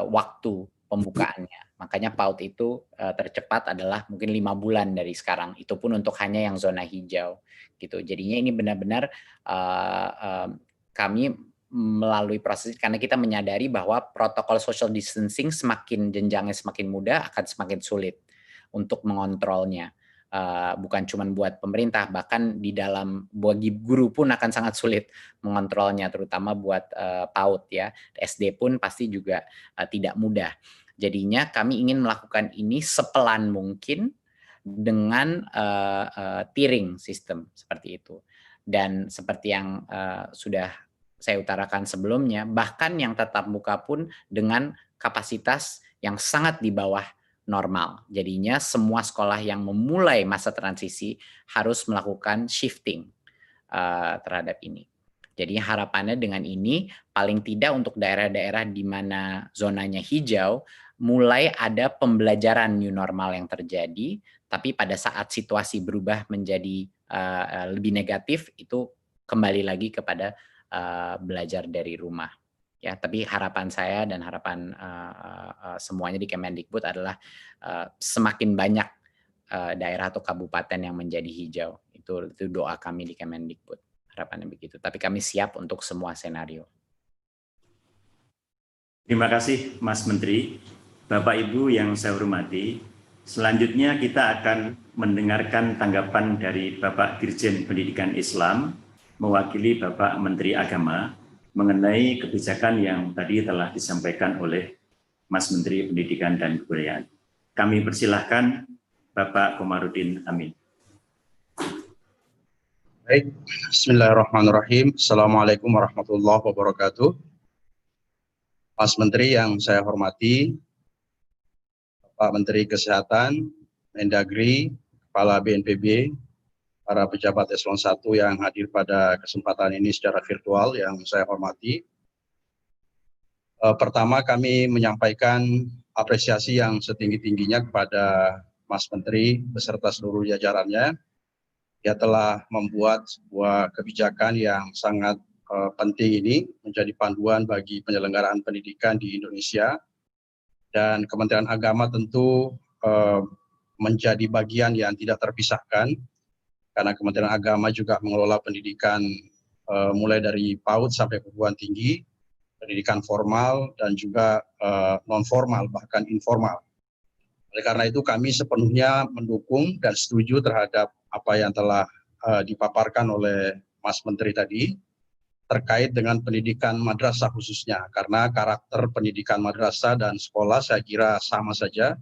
waktu pembukaannya. Makanya PAUD itu tercepat adalah mungkin 5 bulan dari sekarang. Itu pun untuk hanya yang zona hijau, gitu. Jadinya ini benar-benar kami melalui proses karena kita menyadari bahwa protokol social distancing semakin jenjangnya semakin mudah akan semakin sulit untuk mengontrolnya. Bukan cuma buat pemerintah, bahkan di dalam bagi guru pun akan sangat sulit mengontrolnya, terutama buat PAUD ya. SD pun pasti juga tidak mudah. Jadinya kami ingin melakukan ini sepelan mungkin dengan tiering sistem seperti itu. Dan seperti yang sudah saya utarakan sebelumnya, bahkan yang tatap muka pun dengan kapasitas yang sangat di bawah normal. Jadinya semua sekolah yang memulai masa transisi harus melakukan shifting terhadap ini. Jadi harapannya dengan ini paling tidak untuk daerah-daerah di mana zonanya hijau mulai ada pembelajaran new normal yang terjadi, tapi pada saat situasi berubah menjadi lebih negatif itu kembali lagi kepada belajar dari rumah. Ya, tapi harapan saya dan harapan semuanya di Kemendikbud adalah semakin banyak daerah atau kabupaten yang menjadi hijau. Itu doa kami di Kemendikbud. Harapannya begitu. Tapi kami siap untuk semua senario. Terima kasih Mas Menteri. Bapak Ibu yang saya hormati, selanjutnya kita akan mendengarkan tanggapan dari Bapak Dirjen Pendidikan Islam mewakili Bapak Menteri Agama mengenai kebijakan yang tadi telah disampaikan oleh Mas Menteri Pendidikan dan Kebudayaan. Kami persilahkan Bapak Komarudin Amin. Baik, bismillahirrahmanirrahim. Assalamualaikum warahmatullahi wabarakatuh. Mas Menteri yang saya hormati, Pak Menteri Kesehatan, Mendagri, Kepala BNPB, para pejabat eselon 1 yang hadir pada kesempatan ini secara virtual yang saya hormati. Pertama kami menyampaikan apresiasi yang setinggi-tingginya kepada Mas Menteri beserta seluruh jajarannya. Dia telah membuat sebuah kebijakan yang sangat penting ini menjadi panduan bagi penyelenggaraan pendidikan di Indonesia. Dan Kementerian Agama tentu menjadi bagian yang tidak terpisahkan, karena Kementerian Agama juga mengelola pendidikan mulai dari PAUD sampai perguruan tinggi, pendidikan formal dan juga non-formal bahkan informal. Oleh karena itu kami sepenuhnya mendukung dan setuju terhadap apa yang telah dipaparkan oleh Mas Menteri tadi. terkait dengan pendidikan madrasah khususnya, karena karakter pendidikan madrasah dan sekolah saya kira sama saja,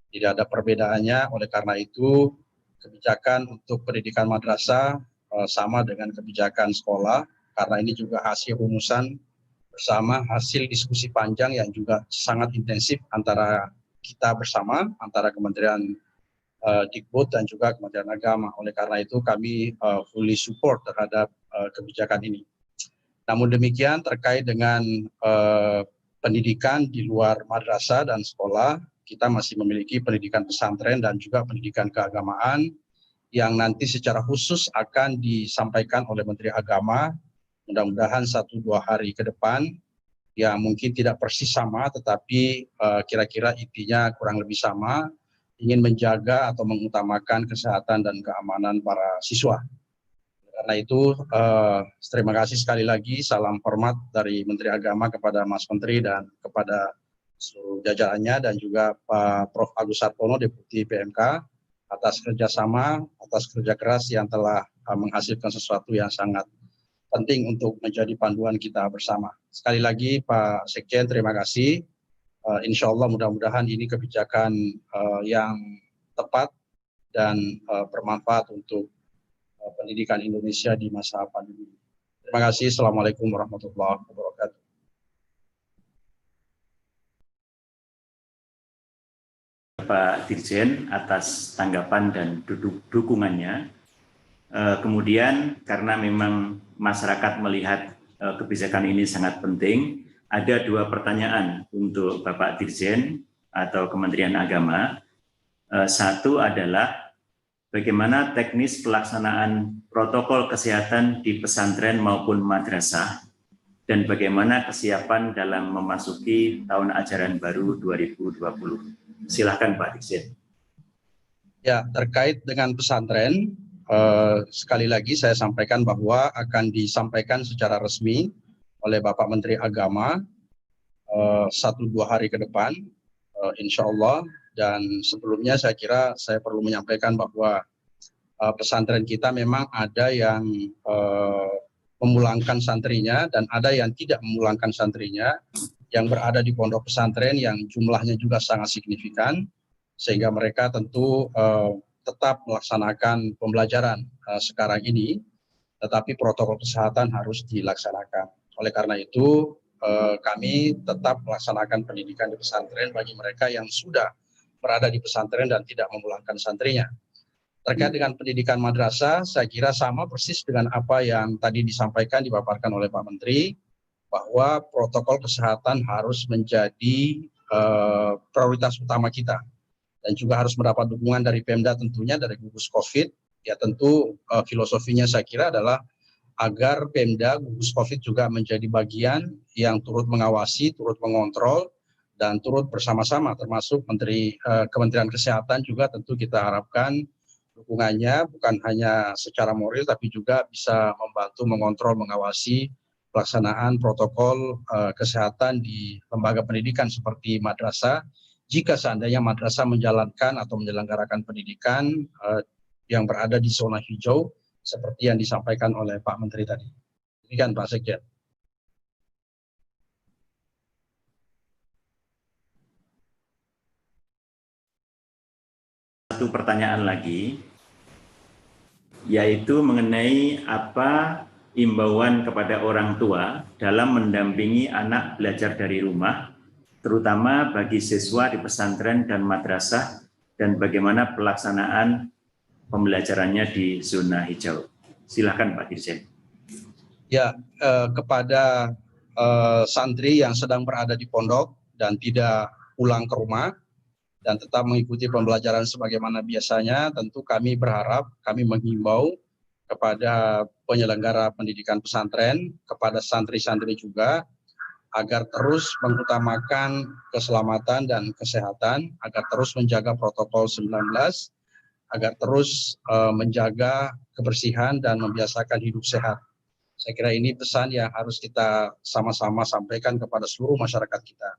tidak ada perbedaannya. Oleh karena itu kebijakan untuk pendidikan madrasah sama dengan kebijakan sekolah, karena ini juga hasil rumusan bersama, hasil diskusi panjang yang juga sangat intensif antara kita bersama, antara Kementerian Dikbud dan juga Kementerian Agama. Oleh karena itu kami fully support terhadap kebijakan ini. Namun demikian terkait dengan pendidikan di luar madrasah dan sekolah, kita masih memiliki pendidikan pesantren dan juga pendidikan keagamaan yang nanti secara khusus akan disampaikan oleh Menteri Agama, mudah-mudahan 1-2 hari ke depan, yang mungkin tidak persis sama, tetapi kira-kira intinya kurang lebih sama, ingin menjaga atau mengutamakan kesehatan dan keamanan para siswa. Karena itu, terima kasih sekali lagi, salam hormat dari Menteri Agama kepada Mas Menteri dan kepada seluruh jajarannya, dan juga Pak Prof. Agus Sartono, Deputi PMK, atas kerjasama, atas kerja keras yang telah menghasilkan sesuatu yang sangat penting untuk menjadi panduan kita bersama. Sekali lagi Pak Sekjen, terima kasih. Insya Allah mudah-mudahan ini kebijakan yang tepat dan bermanfaat untuk pendidikan Indonesia di masa pandemi. Terima kasih. Assalamualaikum warahmatullahi wabarakatuh. Pak Dirjen atas tanggapan dan dukungannya. Kemudian karena memang masyarakat melihat kebijakan ini sangat penting, ada 2 pertanyaan untuk Bapak Dirjen atau Kementerian Agama. Satu adalah bagaimana teknis pelaksanaan protokol kesehatan di pesantren maupun madrasah, dan bagaimana kesiapan dalam memasuki tahun ajaran baru 2020. Silakan Pak Dirjen. Ya, terkait dengan pesantren, sekali lagi saya sampaikan bahwa akan disampaikan secara resmi oleh Bapak Menteri Agama 1-2 hari ke depan, insya Allah. Dan sebelumnya saya kira saya perlu menyampaikan bahwa pesantren kita memang ada yang memulangkan santrinya dan ada yang tidak memulangkan santrinya, yang berada di pondok pesantren yang jumlahnya juga sangat signifikan, sehingga mereka tentu tetap melaksanakan pembelajaran sekarang ini, tetapi protokol kesehatan harus dilaksanakan. Oleh karena itu kami tetap melaksanakan pendidikan di pesantren bagi mereka yang sudah berada di pesantren dan tidak memulangkan santrinya. Terkait dengan pendidikan madrasah, saya kira sama persis dengan apa yang tadi disampaikan, dipaparkan oleh Pak Menteri, bahwa protokol kesehatan harus menjadi prioritas utama kita. Dan juga harus mendapat dukungan dari Pemda tentunya, dari gugus COVID. Ya tentu filosofinya saya kira adalah agar Pemda, gugus COVID juga menjadi bagian yang turut mengawasi, turut mengontrol, dan turut bersama-sama, termasuk Kementerian Kesehatan juga tentu kita harapkan dukungannya bukan hanya secara moral, tapi juga bisa membantu mengontrol, mengawasi pelaksanaan protokol kesehatan di lembaga pendidikan seperti madrasah. Jika seandainya madrasah menjalankan atau menyelenggarakan pendidikan yang berada di zona hijau, seperti yang disampaikan oleh Pak Menteri tadi. Demikian Pak Sekjen. Satu pertanyaan lagi, yaitu mengenai apa imbauan kepada orang tua dalam mendampingi anak belajar dari rumah, terutama bagi siswa di pesantren dan madrasah, dan bagaimana pelaksanaan pembelajarannya di zona hijau. Silakan Pak Dirjen. Ya, kepada santri yang sedang berada di pondok dan tidak pulang ke rumah dan tetap mengikuti pembelajaran sebagaimana biasanya, tentu kami berharap, kami menghimbau kepada penyelenggara pendidikan pesantren, kepada santri-santri juga, agar terus mengutamakan keselamatan dan kesehatan, agar terus menjaga protokol 19, agar terus menjaga kebersihan dan membiasakan hidup sehat. Saya kira ini pesan yang harus kita sama-sama sampaikan kepada seluruh masyarakat kita.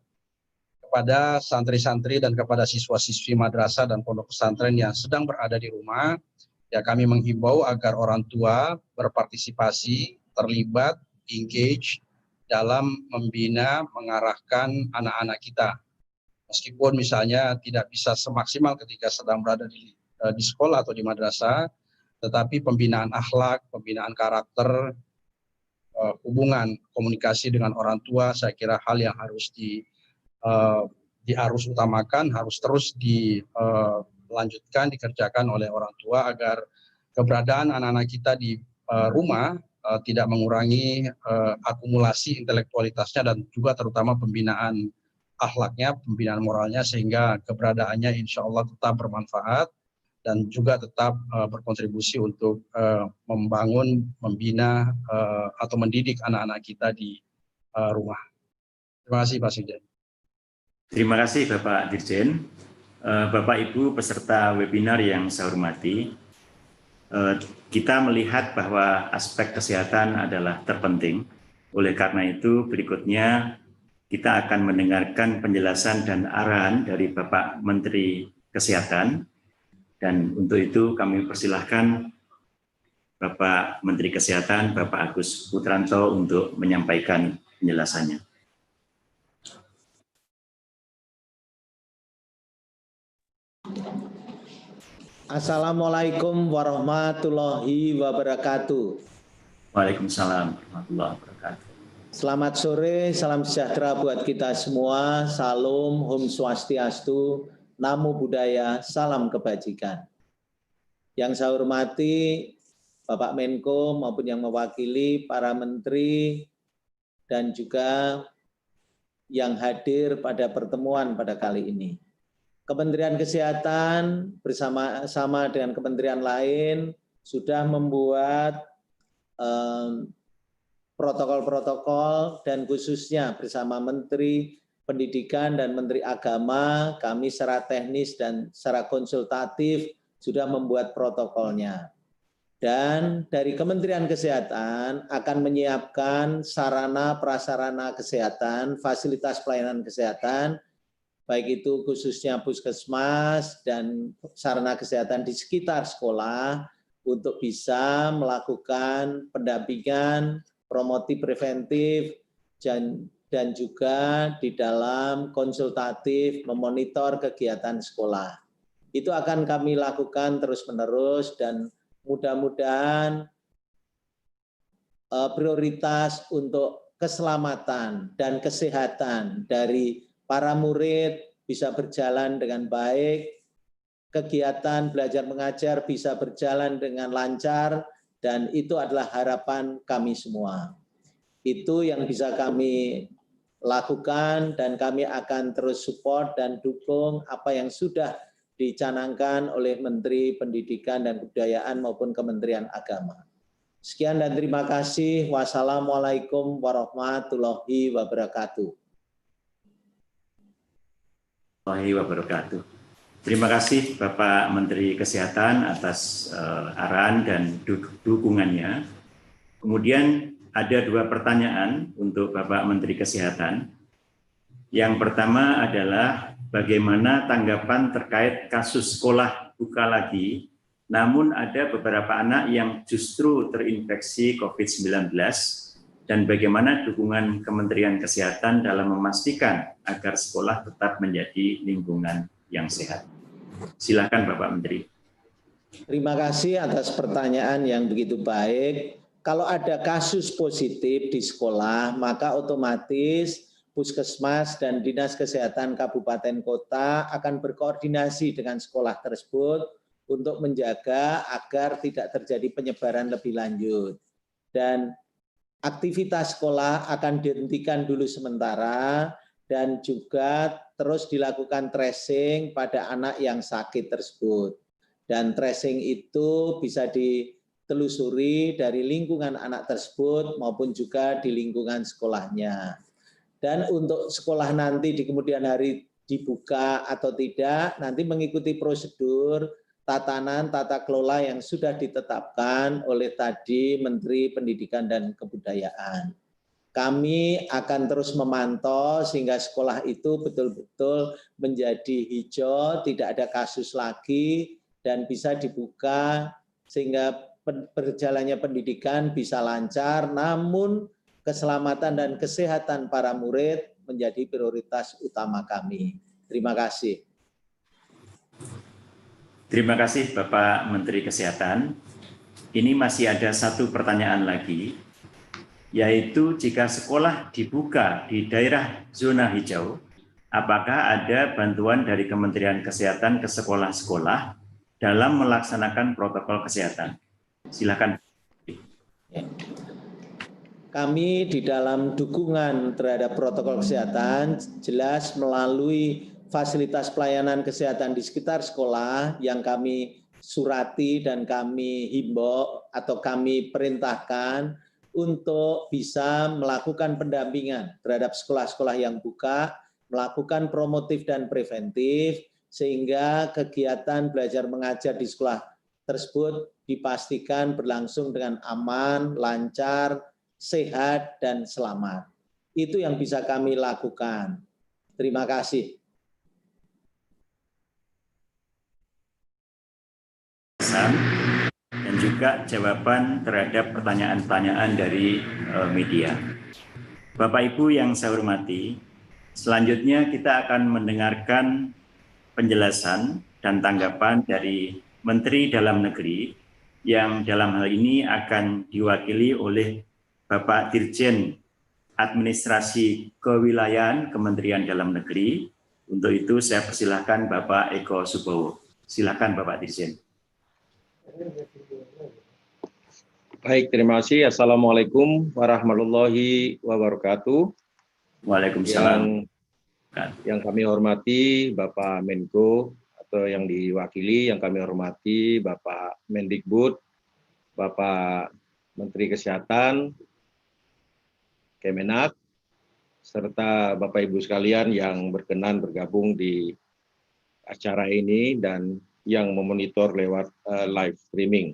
Kepada santri-santri dan kepada siswa-siswi madrasah dan pondok pesantren yang sedang berada di rumah, ya kami menghimbau agar orang tua berpartisipasi, terlibat engage dalam membina, mengarahkan anak-anak kita. Meskipun misalnya tidak bisa semaksimal ketika sedang berada di sekolah atau di madrasah, tetapi pembinaan akhlak, pembinaan karakter, hubungan komunikasi dengan orang tua, saya kira hal yang harus harus utamakan, harus terus dilanjutkan, dikerjakan oleh orang tua agar keberadaan anak-anak kita di rumah tidak mengurangi akumulasi intelektualitasnya dan juga terutama pembinaan akhlaknya, pembinaan moralnya, sehingga keberadaannya insya Allah tetap bermanfaat dan juga tetap berkontribusi untuk membangun, membina atau mendidik anak-anak kita di rumah. Terima kasih Pak Sekjen. Terima kasih Bapak Dirjen. Bapak Ibu peserta webinar yang saya hormati, kita melihat bahwa aspek kesehatan adalah terpenting. Oleh karena itu berikutnya kita akan mendengarkan penjelasan dan arahan dari Bapak Menteri Kesehatan, dan untuk itu kami persilahkan Bapak Menteri Kesehatan, Bapak Agus Putranto untuk menyampaikan penjelasannya. Assalamualaikum warahmatullahi wabarakatuh. Waalaikumsalam warahmatullahi wabarakatuh. Selamat sore, salam sejahtera buat kita semua. Salam, Om Swastiastu, Namo Buddhaya, salam kebajikan. Yang saya hormati Bapak Menko maupun yang mewakili para menteri dan juga yang hadir pada pertemuan pada kali ini. Kementerian Kesehatan bersama-sama dengan kementerian lain sudah membuat protokol-protokol dan khususnya bersama Menteri Pendidikan dan Menteri Agama, kami secara teknis dan secara konsultatif sudah membuat protokolnya. Dan dari Kementerian Kesehatan akan menyiapkan sarana prasarana kesehatan, fasilitas pelayanan kesehatan, baik itu khususnya puskesmas dan sarana kesehatan di sekitar sekolah untuk bisa melakukan pendampingan, promotif preventif, dan juga di dalam konsultatif memonitor kegiatan sekolah. Itu akan kami lakukan terus-menerus dan mudah-mudahan prioritas untuk keselamatan dan kesehatan dari para murid bisa berjalan dengan baik, kegiatan belajar mengajar bisa berjalan dengan lancar, dan itu adalah harapan kami semua. Itu yang bisa kami lakukan dan kami akan terus support dan dukung apa yang sudah dicanangkan oleh Menteri Pendidikan dan Kebudayaan maupun Kementerian Agama. Sekian dan terima kasih. Wassalamualaikum warahmatullahi wabarakatuh. Wabarakatuh. Terima kasih Bapak Menteri Kesehatan atas arahan dan dukungannya. Kemudian ada dua pertanyaan untuk Bapak Menteri Kesehatan. Yang pertama adalah bagaimana tanggapan terkait kasus sekolah buka lagi, namun ada beberapa anak yang justru terinfeksi COVID-19, dan bagaimana dukungan Kementerian Kesehatan dalam memastikan agar sekolah tetap menjadi lingkungan yang sehat. Silakan Bapak Menteri. Terima kasih atas pertanyaan yang begitu baik. Kalau ada kasus positif di sekolah, maka otomatis Puskesmas dan Dinas Kesehatan Kabupaten Kota akan berkoordinasi dengan sekolah tersebut untuk menjaga agar tidak terjadi penyebaran lebih lanjut. Dan aktivitas sekolah akan dihentikan dulu sementara dan juga terus dilakukan tracing pada anak yang sakit tersebut. Dan tracing itu bisa ditelusuri dari lingkungan anak tersebut maupun juga di lingkungan sekolahnya. Dan untuk sekolah nanti di kemudian hari dibuka atau tidak, nanti mengikuti prosedur tatanan tata kelola yang sudah ditetapkan oleh tadi Menteri Pendidikan dan Kebudayaan. Kami akan terus memantau sehingga sekolah itu betul-betul menjadi hijau, tidak ada kasus lagi, dan bisa dibuka sehingga berjalannya pendidikan bisa lancar, namun keselamatan dan kesehatan para murid menjadi prioritas utama kami. Terima kasih. Terima kasih Bapak Menteri Kesehatan. Ini masih ada satu pertanyaan lagi, yaitu jika sekolah dibuka di daerah zona hijau, apakah ada bantuan dari Kementerian Kesehatan ke sekolah-sekolah dalam melaksanakan protokol kesehatan? Silakan. Kami di dalam dukungan terhadap protokol kesehatan jelas melalui fasilitas pelayanan kesehatan di sekitar sekolah yang kami surati dan kami himbau atau kami perintahkan untuk bisa melakukan pendampingan terhadap sekolah-sekolah yang buka, melakukan promotif dan preventif, sehingga kegiatan belajar mengajar di sekolah tersebut dipastikan berlangsung dengan aman, lancar, sehat, dan selamat. Itu yang bisa kami lakukan. Terima kasih. Dan juga jawaban terhadap pertanyaan-pertanyaan dari media. Bapak Ibu yang saya hormati, selanjutnya kita akan mendengarkan penjelasan dan tanggapan dari Menteri Dalam Negeri yang dalam hal ini akan diwakili oleh Bapak Dirjen Administrasi Kewilayahan Kementerian Dalam Negeri. Untuk itu saya persilahkan Bapak Eko Subowo. Silakan Bapak Dirjen. Baik, terima kasih. Assalamualaikum warahmatullahi wabarakatuh. Waalaikumsalam. Yang kami hormati Bapak Menko atau yang diwakili, yang kami hormati Bapak Mendikbud, Bapak Menteri Kesehatan, Kemenak, serta Bapak Ibu sekalian yang berkenan bergabung di acara ini dan yang memonitor lewat live streaming.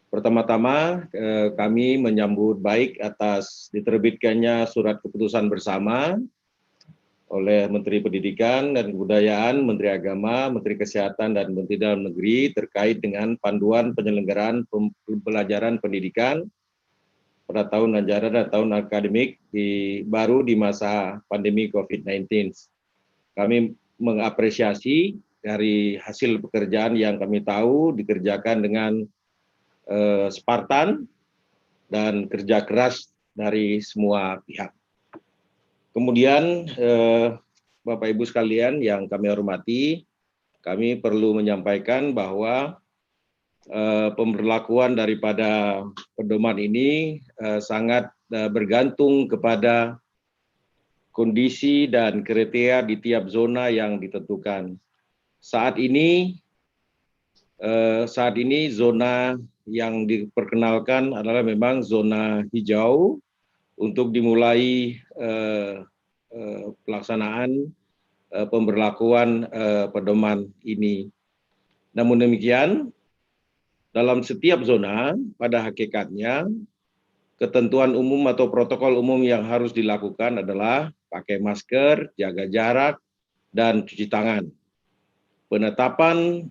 Pertama-tama kami menyambut baik atas diterbitkannya surat keputusan bersama oleh Menteri Pendidikan dan Kebudayaan, Menteri Agama, Menteri Kesehatan, dan Menteri Dalam Negeri terkait dengan panduan penyelenggaraan pembelajaran pendidikan pada tahun ajaran dan tahun akademik baru di masa pandemi COVID-19. Kami mengapresiasi dari hasil pekerjaan yang kami tahu dikerjakan dengan Spartan dan kerja keras dari semua pihak. Kemudian Bapak Ibu sekalian yang kami hormati, kami perlu menyampaikan bahwa pemberlakuan daripada pedoman ini sangat bergantung kepada kondisi dan kriteria di tiap zona yang ditentukan. Saat ini zona yang diperkenalkan adalah memang zona hijau untuk dimulai pelaksanaan pemberlakuan pedoman ini. Namun demikian, dalam setiap zona pada hakikatnya ketentuan umum atau protokol umum yang harus dilakukan adalah pakai masker, jaga jarak, dan cuci tangan. Penetapan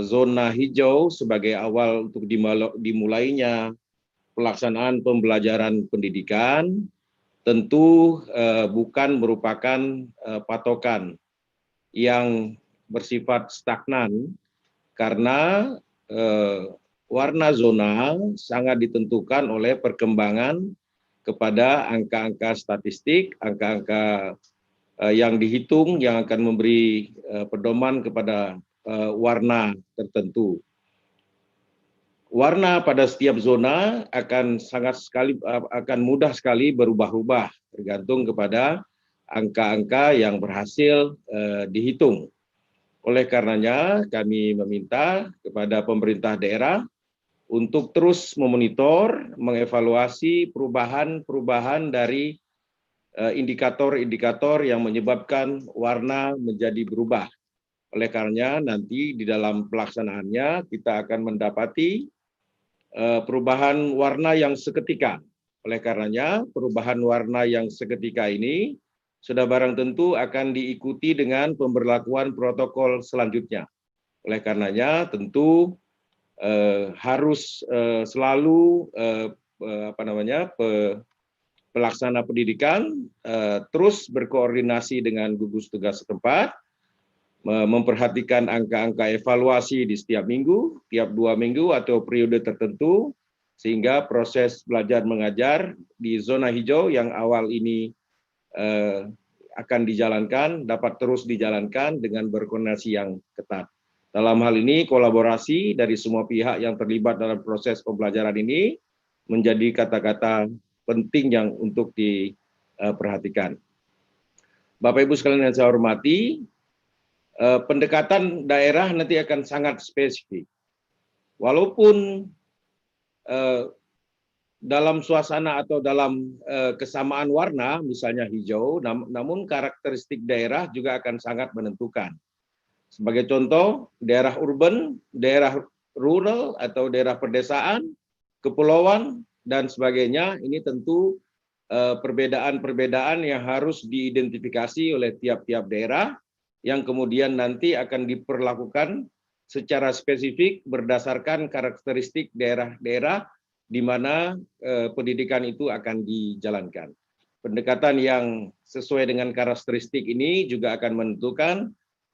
zona hijau sebagai awal untuk dimulainya pelaksanaan pembelajaran pendidikan tentu bukan merupakan patokan yang bersifat stagnan karena warna zona sangat ditentukan oleh perkembangan kepada angka-angka statistik, angka-angka yang dihitung yang akan memberi pedoman kepada warna tertentu. Warna pada setiap zona akan mudah sekali berubah-ubah tergantung kepada angka-angka yang berhasil dihitung. Oleh karenanya kami meminta kepada pemerintah daerah untuk terus memonitor, mengevaluasi perubahan-perubahan dari indikator-indikator yang menyebabkan warna menjadi berubah. Oleh karenanya nanti di dalam pelaksanaannya kita akan mendapati perubahan warna yang seketika. Oleh karenanya perubahan warna yang seketika ini sudah barang tentu akan diikuti dengan pemberlakuan protokol selanjutnya. Oleh karenanya tentu harus selalu pelaksana pendidikan terus berkoordinasi dengan gugus tugas setempat, memperhatikan angka-angka evaluasi di setiap minggu, tiap 2 minggu atau periode tertentu, sehingga proses belajar mengajar di zona hijau yang awal ini akan dijalankan, dapat terus dijalankan dengan berkoordinasi yang ketat. Dalam hal ini, kolaborasi dari semua pihak yang terlibat dalam proses pembelajaran ini menjadi kata-kata penting yang untuk diperhatikan. Bapak Ibu sekalian yang saya hormati, pendekatan daerah nanti akan sangat spesifik. Walaupun dalam suasana atau dalam kesamaan warna, misalnya hijau, namun karakteristik daerah juga akan sangat menentukan. Sebagai contoh, daerah urban, daerah rural atau daerah pedesaan, kepulauan, dan sebagainya, ini tentu perbedaan-perbedaan yang harus diidentifikasi oleh tiap-tiap daerah, yang kemudian nanti akan diperlakukan secara spesifik berdasarkan karakteristik daerah-daerah di mana pendidikan itu akan dijalankan. Pendekatan yang sesuai dengan karakteristik ini juga akan menentukan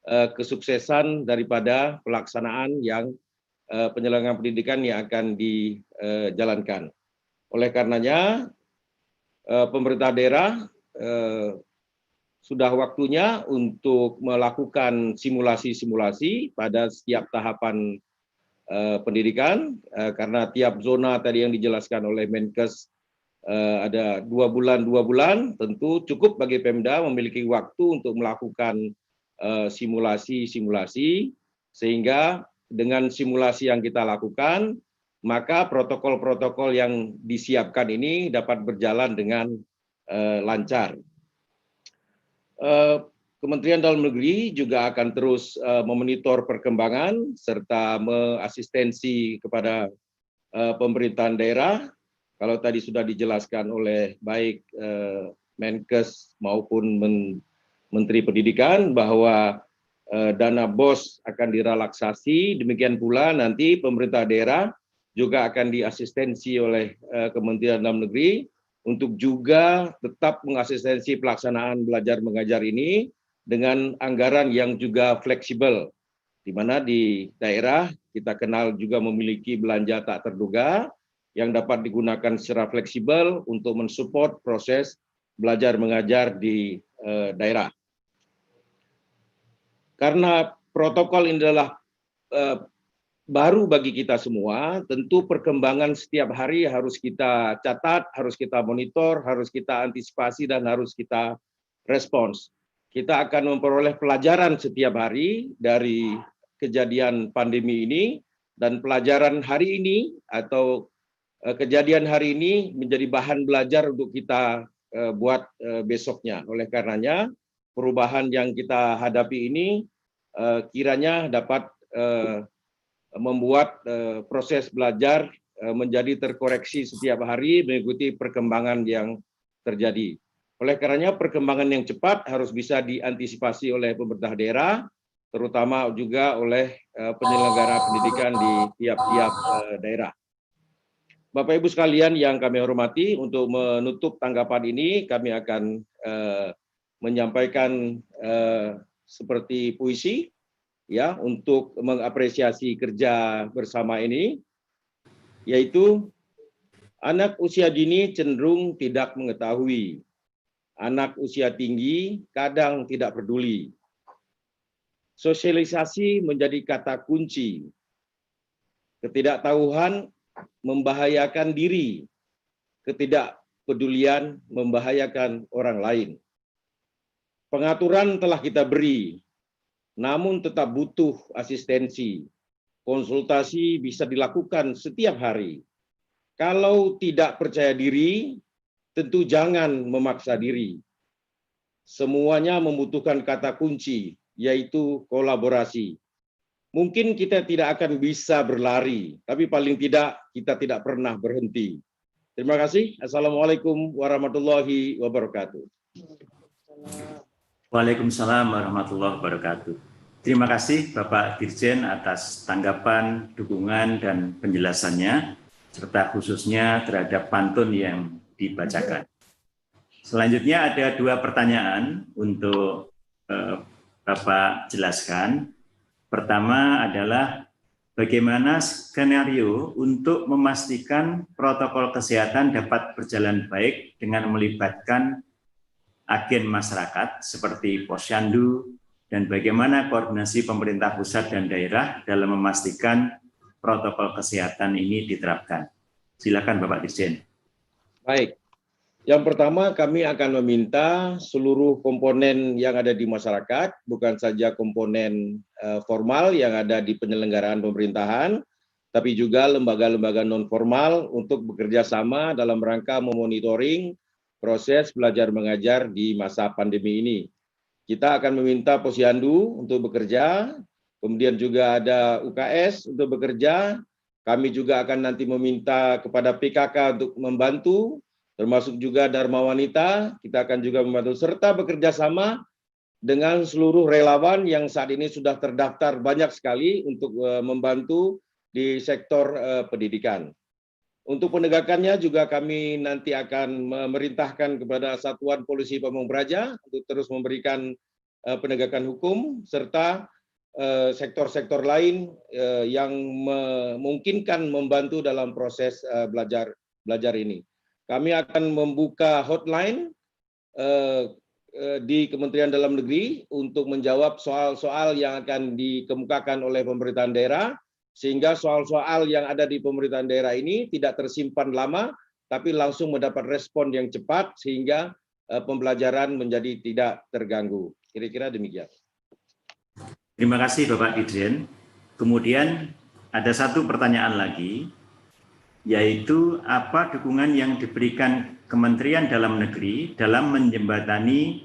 kesuksesan daripada pelaksanaan yang penyelenggaraan pendidikan yang akan dijalankan. Oleh karenanya, pemerintah daerah sudah waktunya untuk melakukan simulasi-simulasi pada setiap tahapan pendidikan, karena tiap zona tadi yang dijelaskan oleh Menkes ada 2 bulan, tentu cukup bagi Pemda memiliki waktu untuk melakukan simulasi-simulasi, sehingga dengan simulasi yang kita lakukan, maka protokol-protokol yang disiapkan ini dapat berjalan dengan lancar. Kementerian Dalam Negeri juga akan terus memonitor perkembangan serta mengasistensi kepada pemerintahan daerah. Kalau tadi sudah dijelaskan oleh baik Menkes maupun Menteri Pendidikan bahwa dana BOS akan direlaksasi, demikian pula nanti pemerintah daerah juga akan diasistensi oleh Kementerian Dalam Negeri untuk juga tetap mengasistensi pelaksanaan belajar mengajar ini dengan anggaran yang juga fleksibel, di mana di daerah kita kenal juga memiliki belanja tak terduga yang dapat digunakan secara fleksibel untuk mensupport proses belajar mengajar di daerah. Karena protokol ini adalah baru bagi kita semua, tentu perkembangan setiap hari harus kita catat, harus kita monitor, harus kita antisipasi, dan harus kita respons. Kita akan memperoleh pelajaran setiap hari dari kejadian pandemi ini, dan pelajaran hari ini atau kejadian hari ini menjadi bahan belajar untuk kita buat besoknya. Oleh karenanya, perubahan yang kita hadapi ini kiranya dapat membuat proses belajar menjadi terkoreksi setiap hari mengikuti perkembangan yang terjadi. Oleh karenanya, perkembangan yang cepat harus bisa diantisipasi oleh pemerintah daerah, terutama juga oleh penyelenggara pendidikan di tiap-tiap daerah. Bapak Ibu sekalian yang kami hormati, untuk menutup tanggapan ini kami akan menyampaikan seperti puisi ya untuk mengapresiasi kerja bersama ini, yaitu anak usia dini cenderung tidak mengetahui, anak usia tinggi kadang tidak peduli. Sosialisasi menjadi kata kunci. Ketidaktahuan membahayakan diri, ketidakpedulian membahayakan orang lain. Pengaturan telah kita beri, namun tetap butuh asistensi. Konsultasi bisa dilakukan setiap hari. Kalau tidak percaya diri, tentu jangan memaksa diri. Semuanya membutuhkan kata kunci, yaitu kolaborasi. Mungkin kita tidak akan bisa berlari, tapi paling tidak kita tidak pernah berhenti. Terima kasih. Assalamualaikum warahmatullahi wabarakatuh. Waalaikumsalam warahmatullahi wabarakatuh. Terima kasih Bapak Dirjen atas tanggapan, dukungan, dan penjelasannya, serta khususnya terhadap pantun yang dibacakan. Selanjutnya ada 2 pertanyaan untuk Bapak jelaskan. Pertama adalah bagaimana skenario untuk memastikan protokol kesehatan dapat berjalan baik dengan melibatkan agen masyarakat seperti Posyandu, dan bagaimana koordinasi pemerintah pusat dan daerah dalam memastikan protokol kesehatan ini diterapkan. Silakan Bapak Dirjen. Baik. Yang pertama, kami akan meminta seluruh komponen yang ada di masyarakat, bukan saja komponen formal yang ada di penyelenggaraan pemerintahan, tapi juga lembaga-lembaga non-formal untuk bekerja sama dalam rangka memonitoring proses belajar mengajar di masa pandemi ini. Kita akan meminta Posyandu untuk bekerja, kemudian juga ada UKS untuk bekerja, kami juga akan nanti meminta kepada PKK untuk membantu, termasuk juga Dharma Wanita, kita akan juga membantu, serta bekerja sama dengan seluruh relawan yang saat ini sudah terdaftar banyak sekali untuk membantu di sektor pendidikan. Untuk penegakannya juga kami nanti akan memerintahkan kepada Satuan Polisi Pamung Praja untuk terus memberikan penegakan hukum, serta sektor-sektor lain yang memungkinkan membantu dalam proses belajar ini. Kami akan membuka hotline di Kementerian Dalam Negeri untuk menjawab soal-soal yang akan dikemukakan oleh pemerintahan daerah, sehingga soal-soal yang ada di pemerintahan daerah ini tidak tersimpan lama, tapi langsung mendapat respon yang cepat, sehingga pembelajaran menjadi tidak terganggu. Kira-kira demikian. Terima kasih Bapak Dirjen. Kemudian ada 1 pertanyaan lagi, yaitu apa dukungan yang diberikan Kementerian Dalam Negeri dalam menjembatani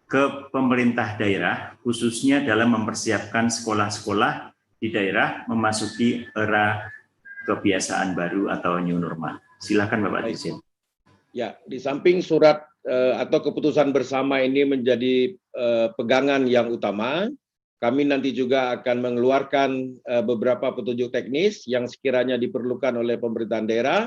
ke pemerintah daerah, khususnya dalam mempersiapkan sekolah-sekolah di daerah memasuki era kebiasaan baru atau new normal. Silakan Bapak Dirjen. Ya, di samping surat atau keputusan bersama ini menjadi pegangan yang utama, kami nanti juga akan mengeluarkan beberapa petunjuk teknis yang sekiranya diperlukan oleh pemerintahan daerah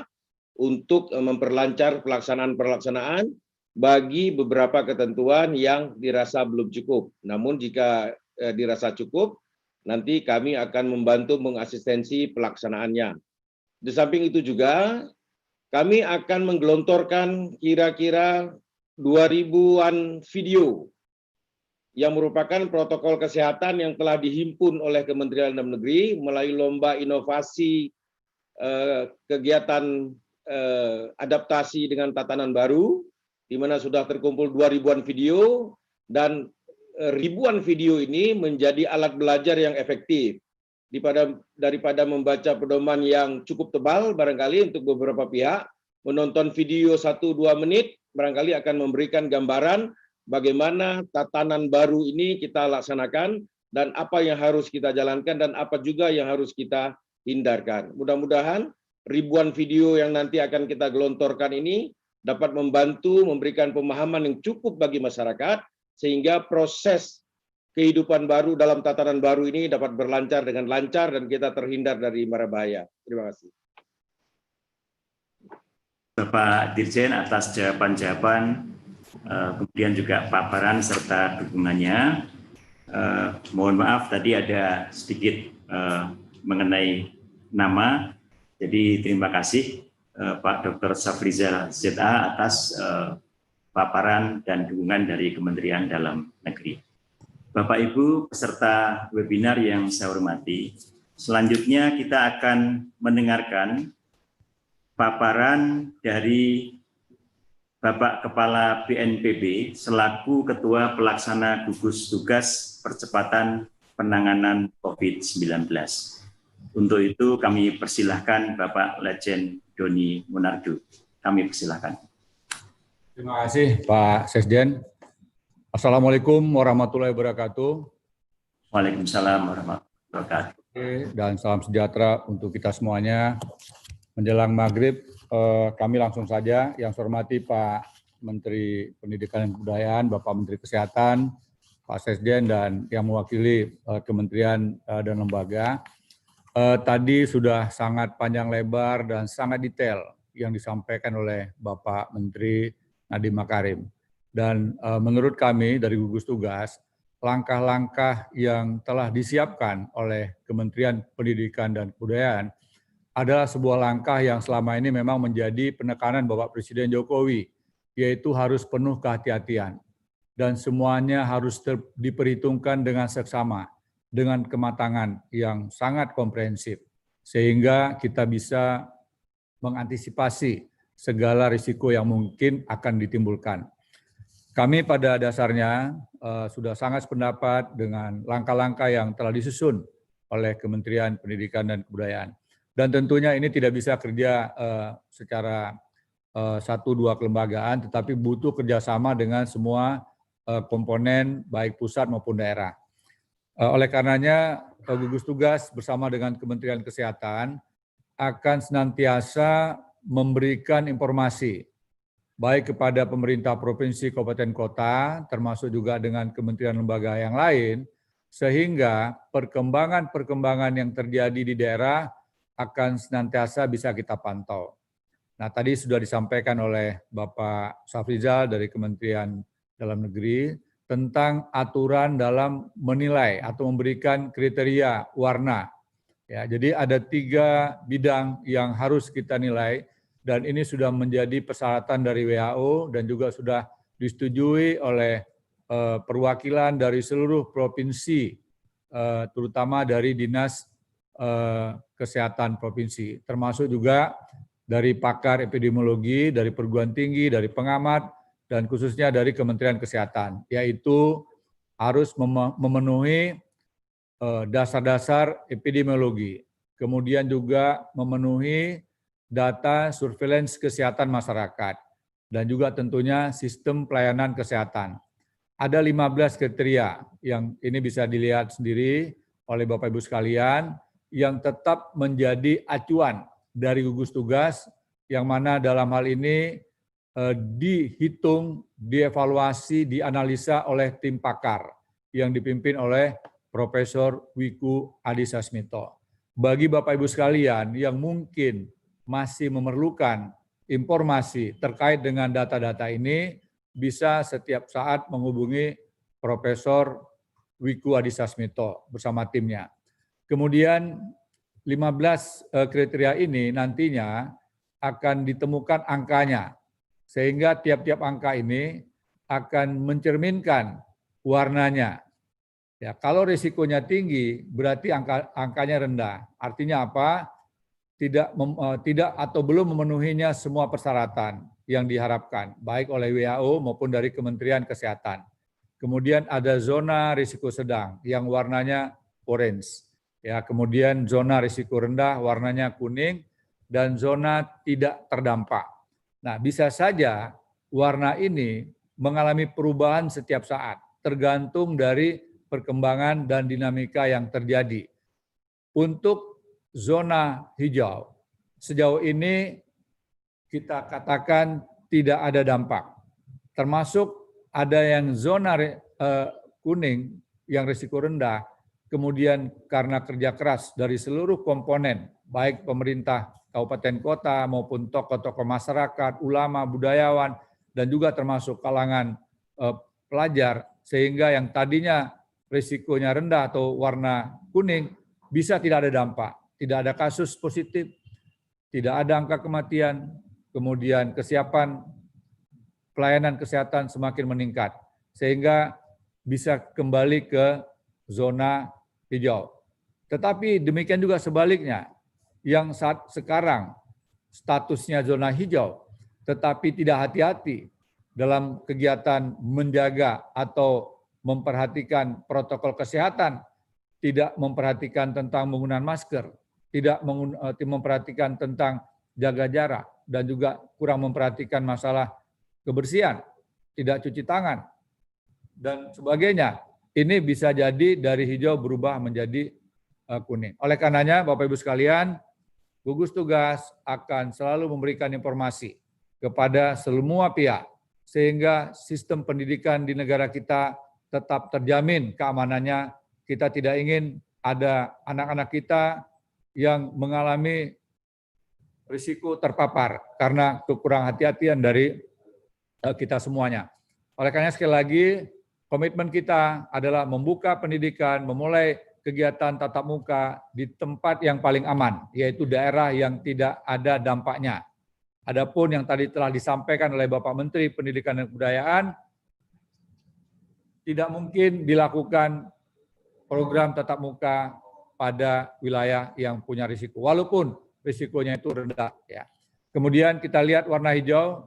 untuk memperlancar pelaksanaan bagi beberapa ketentuan yang dirasa belum cukup. Namun jika dirasa cukup, nanti kami akan membantu mengasistensi pelaksanaannya. Di samping itu juga, kami akan menggelontorkan kira-kira 2.000-an video yang merupakan protokol kesehatan yang telah dihimpun oleh Kementerian Dalam Negeri melalui lomba inovasi kegiatan adaptasi dengan tatanan baru, di mana sudah terkumpul 2.000-an video, dan ribuan video ini menjadi alat belajar yang efektif. Daripada membaca pedoman yang cukup tebal, barangkali untuk beberapa pihak, menonton video 1-2 menit, barangkali akan memberikan gambaran bagaimana tatanan baru ini kita laksanakan, dan apa yang harus kita jalankan, dan apa juga yang harus kita hindarkan. Mudah-mudahan ribuan video yang nanti akan kita gelontorkan ini dapat membantu memberikan pemahaman yang cukup bagi masyarakat, sehingga proses kehidupan baru dalam tatanan baru ini dapat berlancar dengan lancar dan kita terhindar dari mara bahaya. Terima kasih. Bapak Dirjen atas jawaban-jawaban, kemudian juga paparan serta dukungannya. Mohon maaf tadi ada sedikit mengenai nama, jadi terima kasih Pak Dr. Safrizal ZA atas paparan dan dukungan dari Kementerian Dalam Negeri. Bapak Ibu peserta webinar yang saya hormati, selanjutnya kita akan mendengarkan paparan dari Bapak Kepala BNPB selaku Ketua Pelaksana Gugus Tugas Percepatan Penanganan COVID-19. Untuk itu kami persilahkan Bapak Letjen Doni Monardo. Kami persilahkan. Terima kasih Pak Sesjen. Assalamualaikum warahmatullahi wabarakatuh. Waalaikumsalam warahmatullahi wabarakatuh. Dan salam sejahtera untuk kita semuanya. Menjelang maghrib, kami langsung saja, yang saya hormati Pak Menteri Pendidikan dan Kebudayaan, Bapak Menteri Kesehatan, Pak Sesjen, dan yang mewakili kementerian dan lembaga. Tadi sudah sangat panjang lebar dan sangat detail yang disampaikan oleh Bapak Menteri Nadiem Makarim. Dan menurut kami dari gugus tugas, langkah-langkah yang telah disiapkan oleh Kementerian Pendidikan dan Kebudayaan adalah sebuah langkah yang selama ini memang menjadi penekanan Bapak Presiden Jokowi, yaitu harus penuh kehati-hatian. Dan semuanya harus diperhitungkan dengan seksama, dengan kematangan yang sangat komprehensif, sehingga kita bisa mengantisipasi segala risiko yang mungkin akan ditimbulkan. Kami pada dasarnya sudah sangat sependapat dengan langkah-langkah yang telah disusun oleh Kementerian Pendidikan dan Kebudayaan. Dan tentunya ini tidak bisa kerja secara satu dua kelembagaan, tetapi butuh kerjasama dengan semua komponen baik pusat maupun daerah. Oleh karenanya gugus tugas bersama dengan Kementerian Kesehatan akan senantiasa memberikan informasi baik kepada pemerintah provinsi, kabupaten, kota, termasuk juga dengan kementerian lembaga yang lain, sehingga perkembangan-perkembangan yang terjadi di daerah akan senantiasa bisa kita pantau. Nah, tadi sudah disampaikan oleh Bapak Safrizal dari Kementerian Dalam Negeri tentang aturan dalam menilai atau memberikan kriteria warna. Ya, jadi ada 3 bidang yang harus kita nilai dan ini sudah menjadi persyaratan dari WHO dan juga sudah disetujui oleh perwakilan dari seluruh provinsi, terutama dari Dinas Kesehatan Provinsi, termasuk juga dari pakar epidemiologi, dari perguruan tinggi, dari pengamat, dan khususnya dari Kementerian Kesehatan, yaitu harus memenuhi dasar-dasar epidemiologi, kemudian juga memenuhi data surveillance kesehatan masyarakat, dan juga tentunya sistem pelayanan kesehatan. Ada 15 kriteria yang ini bisa dilihat sendiri oleh Bapak Ibu sekalian, yang tetap menjadi acuan dari gugus tugas, yang mana dalam hal ini dihitung, dievaluasi, dianalisa oleh tim pakar yang dipimpin oleh Profesor Wiku Adhisa Smito. Bagi Bapak Ibu sekalian yang mungkin masih memerlukan informasi terkait dengan data-data ini, bisa setiap saat menghubungi Profesor Wiku Adhisa Smito bersama timnya. Kemudian 15 kriteria ini nantinya akan ditemukan angkanya, sehingga tiap-tiap angka ini akan mencerminkan warnanya. Ya, kalau risikonya tinggi, berarti angkanya rendah. Artinya apa? Tidak atau belum memenuhinya semua persyaratan yang diharapkan, baik oleh WHO maupun dari Kementerian Kesehatan. Kemudian ada zona risiko sedang yang warnanya orange. Ya, kemudian zona risiko rendah warnanya kuning, dan zona tidak terdampak. Nah, bisa saja warna ini mengalami perubahan setiap saat, tergantung dari perkembangan dan dinamika yang terjadi. Untuk zona hijau, sejauh ini kita katakan tidak ada dampak. Termasuk ada yang zona kuning yang risiko rendah, kemudian karena kerja keras dari seluruh komponen, baik pemerintah kabupaten kota maupun tokoh-tokoh masyarakat, ulama, budayawan, dan juga termasuk kalangan pelajar, sehingga yang tadinya risikonya rendah atau warna kuning bisa tidak ada dampak, tidak ada kasus positif, tidak ada angka kematian, kemudian kesiapan pelayanan kesehatan semakin meningkat, sehingga bisa kembali ke zona hijau. Tetapi demikian juga sebaliknya, yang saat sekarang statusnya zona hijau, tetapi tidak hati-hati dalam kegiatan menjaga atau memperhatikan protokol kesehatan, tidak memperhatikan tentang penggunaan masker, tidak memperhatikan tentang jaga jarak, dan juga kurang memperhatikan masalah kebersihan, tidak cuci tangan, dan sebagainya. Ini bisa jadi dari hijau berubah menjadi kuning. Oleh karenanya, Bapak Ibu sekalian, gugus tugas akan selalu memberikan informasi kepada semua pihak, sehingga sistem pendidikan di negara kita tetap terjamin keamanannya. Kita tidak ingin ada anak-anak kita yang mengalami risiko terpapar karena kekurang hati-hatian dari kita semuanya. Oleh karena sekali lagi, komitmen kita adalah membuka pendidikan, memulai kegiatan tatap muka di tempat yang paling aman, yaitu daerah yang tidak ada dampaknya. Adapun yang tadi telah disampaikan oleh Bapak Menteri Pendidikan dan Kebudayaan, tidak mungkin dilakukan program tatap muka pada wilayah yang punya risiko, walaupun risikonya itu rendah. Ya. Kemudian kita lihat warna hijau,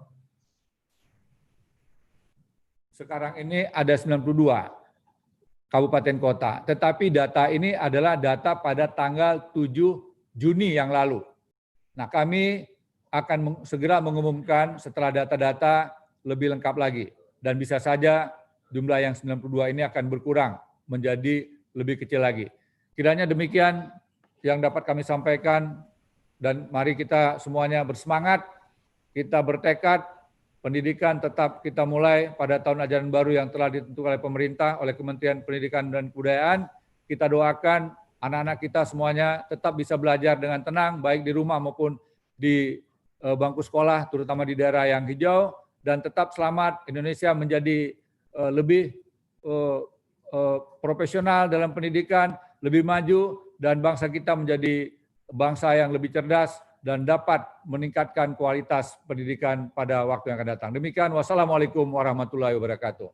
sekarang ini ada 92 kabupaten kota, tetapi data ini adalah data pada tanggal 7 Juni yang lalu. Nah, kami akan segera mengumumkan setelah data-data lebih lengkap lagi, dan bisa saja jumlah yang 92 ini akan berkurang menjadi lebih kecil lagi. Kiranya demikian yang dapat kami sampaikan, dan mari kita semuanya bersemangat, kita bertekad, pendidikan tetap kita mulai pada tahun ajaran baru yang telah ditentukan oleh pemerintah, oleh Kementerian Pendidikan dan Kebudayaan. Kita doakan anak-anak kita semuanya tetap bisa belajar dengan tenang, baik di rumah maupun di bangku sekolah, terutama di daerah yang hijau, dan tetap selamat. Indonesia menjadi lebih profesional dalam pendidikan, lebih maju, dan bangsa kita menjadi bangsa yang lebih cerdas dan dapat meningkatkan kualitas pendidikan pada waktu yang akan datang. Demikian, wassalamualaikum warahmatullahi wabarakatuh.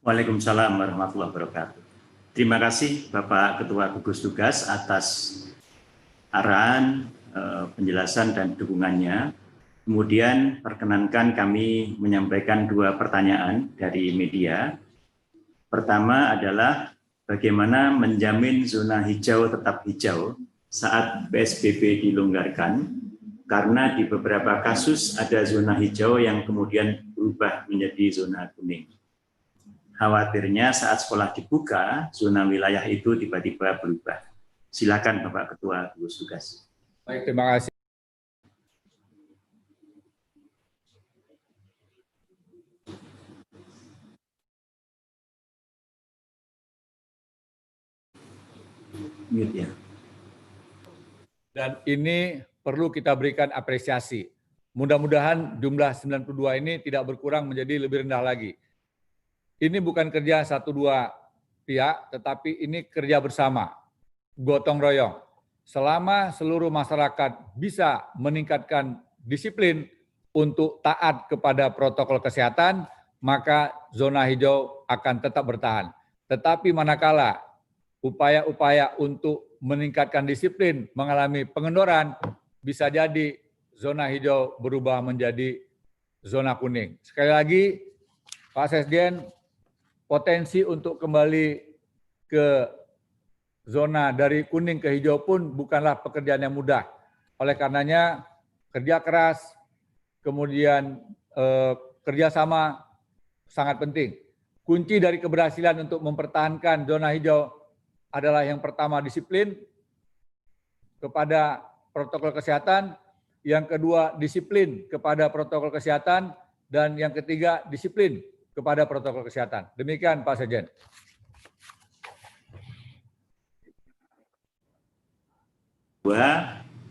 Waalaikumsalam warahmatullahi wabarakatuh. Terima kasih Bapak Ketua Gugus Tugas atas arahan, penjelasan dan dukungannya. Kemudian perkenankan kami menyampaikan 2 pertanyaan dari media. Pertama adalah bagaimana menjamin zona hijau tetap hijau saat PSBB dilonggarkan, karena di beberapa kasus ada zona hijau yang kemudian berubah menjadi zona kuning. Khawatirnya saat sekolah dibuka, zona wilayah itu tiba-tiba berubah. Silakan Bapak Ketua Gugus Tugas. Baik, terima kasih. Mute ya. Dan ini perlu kita berikan apresiasi. Mudah-mudahan jumlah 92 ini tidak berkurang menjadi lebih rendah lagi. Ini bukan kerja 1-2 pihak, tetapi ini kerja bersama, gotong royong. Selama seluruh masyarakat bisa meningkatkan disiplin untuk taat kepada protokol kesehatan, maka zona hijau akan tetap bertahan. Tetapi manakala upaya-upaya untuk meningkatkan disiplin mengalami pengendoran, bisa jadi zona hijau berubah menjadi zona kuning. Sekali lagi, Pak Sekjen, potensi untuk kembali ke zona dari kuning ke hijau pun bukanlah pekerjaan yang mudah. Oleh karenanya, kerja keras, kemudian kerjasama sangat penting. Kunci dari keberhasilan untuk mempertahankan zona hijau adalah yang pertama disiplin kepada protokol kesehatan, yang kedua disiplin kepada protokol kesehatan, dan yang ketiga disiplin kepada protokol kesehatan. Demikian Pak Sekjen.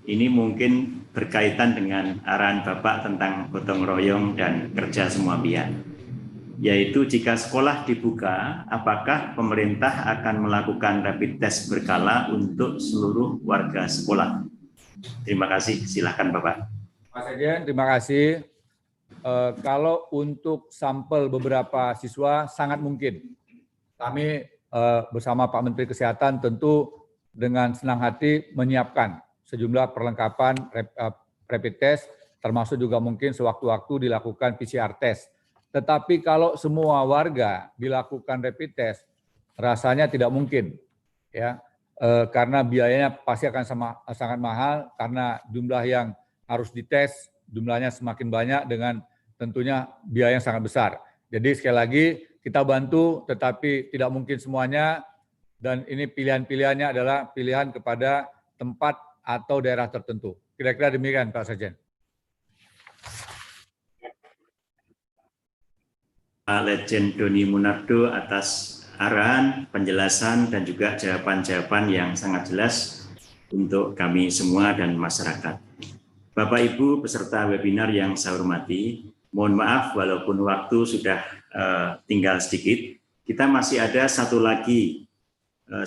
Ini mungkin berkaitan dengan arahan Bapak tentang gotong royong dan kerja semua pihak. Yaitu jika sekolah dibuka, apakah pemerintah akan melakukan rapid test berkala untuk seluruh warga sekolah? Terima kasih, silakan Bapak. Pak Sekjen, terima kasih. Kalau untuk sampel beberapa siswa sangat mungkin. Kami bersama Pak Menteri Kesehatan tentu dengan senang hati menyiapkan sejumlah perlengkapan rapid test, termasuk juga mungkin sewaktu-waktu dilakukan PCR test. Tetapi kalau semua warga dilakukan rapid test, rasanya tidak mungkin, ya, karena biayanya pasti akan sangat mahal, karena jumlah yang harus dites jumlahnya semakin banyak dengan tentunya biaya yang sangat besar. Jadi sekali lagi kita bantu, tetapi tidak mungkin semuanya, dan ini pilihan-pilihannya adalah pilihan kepada tempat atau daerah tertentu. Kira-kira demikian Pak Sekjen. Pak Letjen Doni Munardo atas arahan, penjelasan, dan juga jawaban-jawaban yang sangat jelas untuk kami semua dan masyarakat. Bapak Ibu peserta webinar yang saya hormati, mohon maaf walaupun waktu sudah tinggal sedikit, kita masih ada satu lagi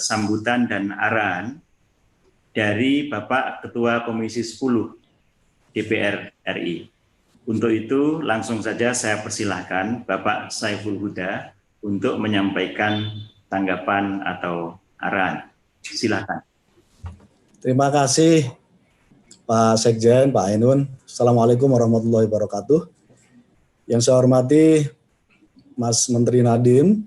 sambutan dan arahan dari Bapak Ketua Komisi 10 DPR RI. Untuk itu langsung saja saya persilahkan Bapak Saiful Huda untuk menyampaikan tanggapan atau arahan. Silakan. Terima kasih Pak Sekjen, Pak Ainun. Assalamualaikum warahmatullahi wabarakatuh. Yang saya hormati Mas Menteri Nadiem,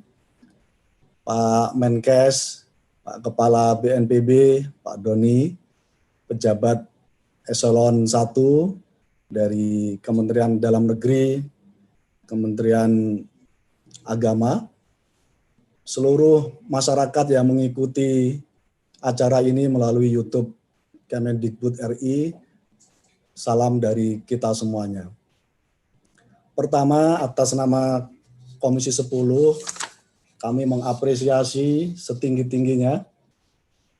Pak Menkes, Pak Kepala BNPB, Pak Doni, pejabat Eselon 1 dari Kementerian Dalam Negeri, Kementerian Agama, seluruh masyarakat yang mengikuti acara ini melalui YouTube Kemendikbud RI, salam dari kita semuanya. Pertama, atas nama Komisi 10, kami mengapresiasi setinggi-tingginya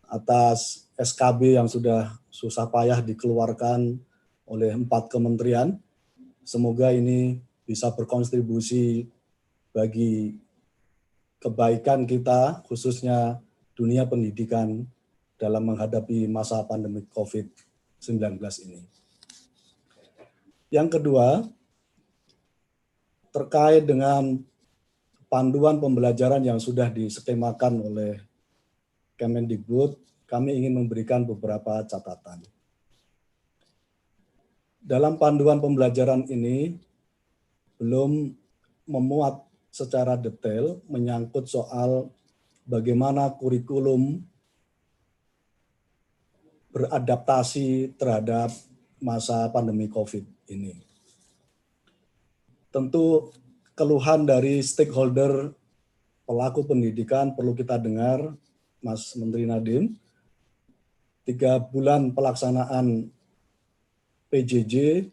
atas SKB yang sudah susah payah dikeluarkan oleh 4 kementerian. Semoga ini bisa berkontribusi bagi kebaikan kita, khususnya dunia pendidikan dalam menghadapi masa pandemi COVID-19 ini. Yang kedua, terkait dengan panduan pembelajaran yang sudah diskemakan oleh Kemendikbud, kami ingin memberikan beberapa catatan. Dalam panduan pembelajaran ini belum memuat secara detail menyangkut soal bagaimana kurikulum beradaptasi terhadap masa pandemi COVID ini. Tentu keluhan dari stakeholder pelaku pendidikan perlu kita dengar, Mas Menteri Nadiem. 3 bulan pelaksanaan PJJ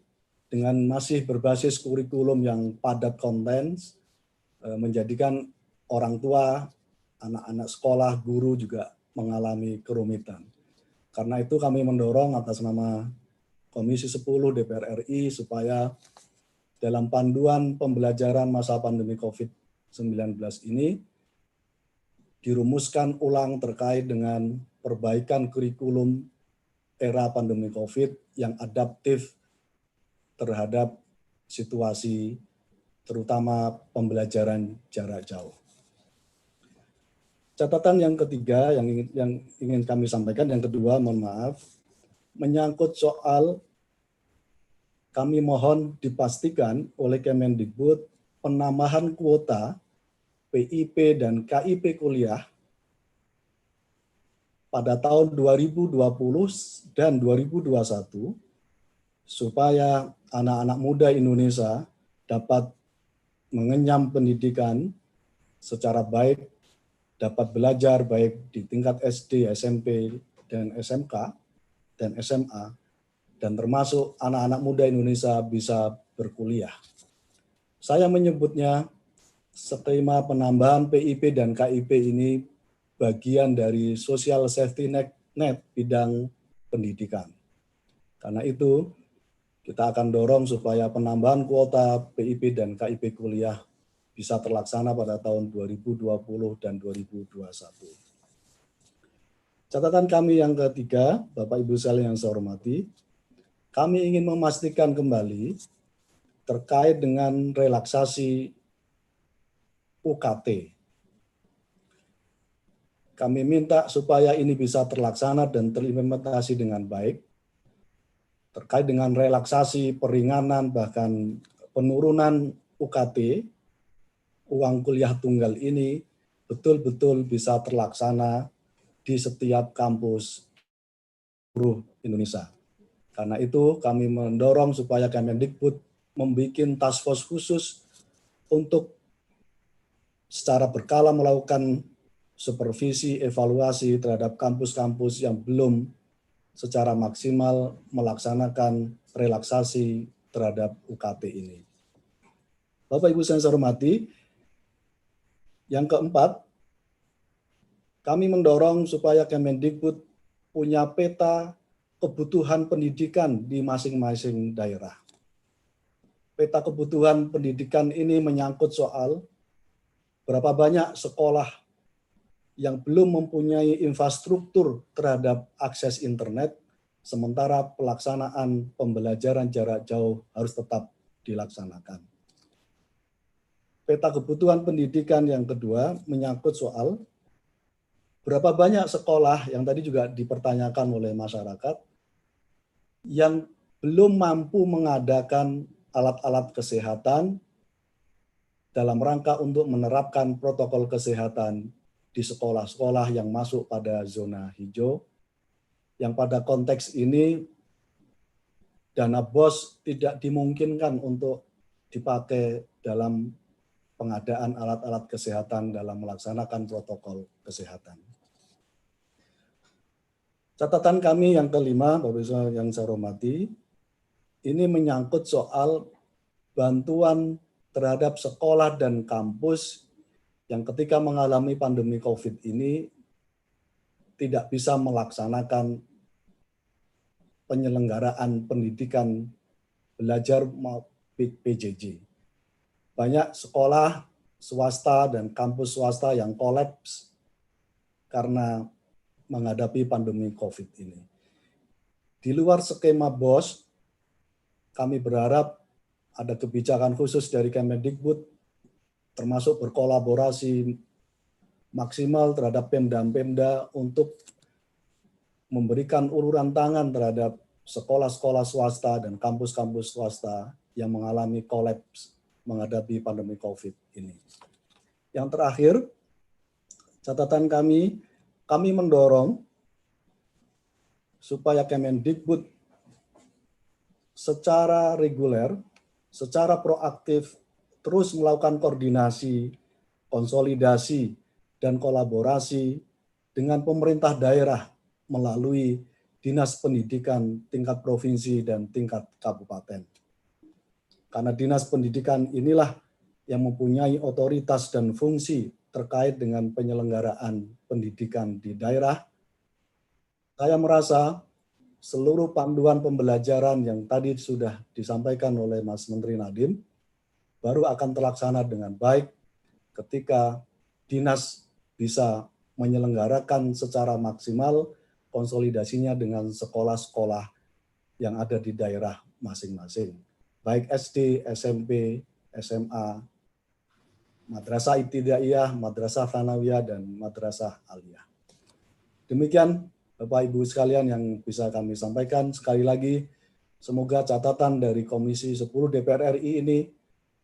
dengan masih berbasis kurikulum yang padat konten, menjadikan orang tua, anak-anak sekolah, guru juga mengalami kerumitan. Karena itu kami mendorong atas nama Komisi 10 DPR RI supaya dalam panduan pembelajaran masa pandemi COVID-19 ini dirumuskan ulang terkait dengan perbaikan kurikulum era pandemi COVID yang adaptif terhadap situasi terutama pembelajaran jarak jauh. Catatan yang ketiga yang ingin kami sampaikan, yang kedua mohon maaf, menyangkut soal kami mohon dipastikan oleh Kemendikbud penambahan kuota PIP dan KIP kuliah pada tahun 2020 dan 2021 supaya anak-anak muda Indonesia dapat mengenyam pendidikan secara baik, dapat belajar baik di tingkat SD, SMP, dan SMK, dan SMA, dan termasuk anak-anak muda Indonesia bisa berkuliah. Saya menyebutnya skema penambahan PIP dan KIP ini bagian dari social safety net bidang pendidikan. Karena itu, kita akan dorong supaya penambahan kuota PIP dan KIP kuliah bisa terlaksana pada tahun 2020 dan 2021. Catatan kami yang ketiga, Bapak Ibu sekalian yang saya hormati, kami ingin memastikan kembali terkait dengan relaksasi UKT. Kami minta supaya ini bisa terlaksana dan terimplementasi dengan baik, terkait dengan relaksasi, peringanan, bahkan penurunan UKT, uang kuliah tunggal ini betul-betul bisa terlaksana di setiap kampus seluruh Indonesia. Karena itu kami mendorong supaya Kemendikbud membuat task force khusus untuk secara berkala melakukan supervisi, evaluasi terhadap kampus-kampus yang belum secara maksimal melaksanakan relaksasi terhadap UKT ini. Bapak Ibu yang saya hormati, yang keempat, kami mendorong supaya Kemendikbud punya peta kebutuhan pendidikan di masing-masing daerah. peta kebutuhan pendidikan ini menyangkut soal berapa banyak sekolah yang belum mempunyai infrastruktur terhadap akses internet, sementara pelaksanaan pembelajaran jarak jauh harus tetap dilaksanakan. Peta kebutuhan pendidikan yang kedua menyangkut soal berapa banyak sekolah yang tadi juga dipertanyakan oleh masyarakat yang belum mampu mengadakan alat-alat kesehatan dalam rangka untuk menerapkan protokol kesehatan di sekolah-sekolah yang masuk pada zona hijau, yang pada konteks ini dana BOS tidak dimungkinkan untuk dipakai dalam pengadaan alat-alat kesehatan dalam melaksanakan protokol kesehatan. Catatan kami yang kelima, Bapak Ibu yang saya hormati, ini menyangkut soal bantuan terhadap sekolah dan kampus yang ketika mengalami pandemi COVID ini tidak bisa melaksanakan penyelenggaraan pendidikan belajar PJJ. Banyak sekolah swasta dan kampus swasta yang kolaps karena menghadapi pandemi COVID ini. Di luar skema BOS, kami berharap ada kebijakan khusus dari Kemendikbud, termasuk berkolaborasi maksimal terhadap Pemda-Pemda untuk memberikan uluran tangan terhadap sekolah-sekolah swasta dan kampus-kampus swasta yang mengalami kolaps menghadapi pandemi COVID ini. Yang terakhir, catatan kami mendorong supaya Kemendikbud secara reguler, secara proaktif, terus melakukan koordinasi, konsolidasi, dan kolaborasi dengan pemerintah daerah melalui Dinas Pendidikan tingkat provinsi dan tingkat kabupaten. Karena Dinas Pendidikan inilah yang mempunyai otoritas dan fungsi terkait dengan penyelenggaraan pendidikan di daerah. Saya merasa seluruh panduan pembelajaran yang tadi sudah disampaikan oleh Mas Menteri Nadiem baru akan terlaksana dengan baik ketika dinas bisa menyelenggarakan secara maksimal konsolidasinya dengan sekolah-sekolah yang ada di daerah masing-masing, baik SD, SMP, SMA, Madrasah Ibtidaiyah, Madrasah Tsanawiyah, dan Madrasah Aliyah. Demikian Bapak Ibu sekalian yang bisa kami sampaikan. Sekali lagi, semoga catatan dari Komisi 10 DPR RI ini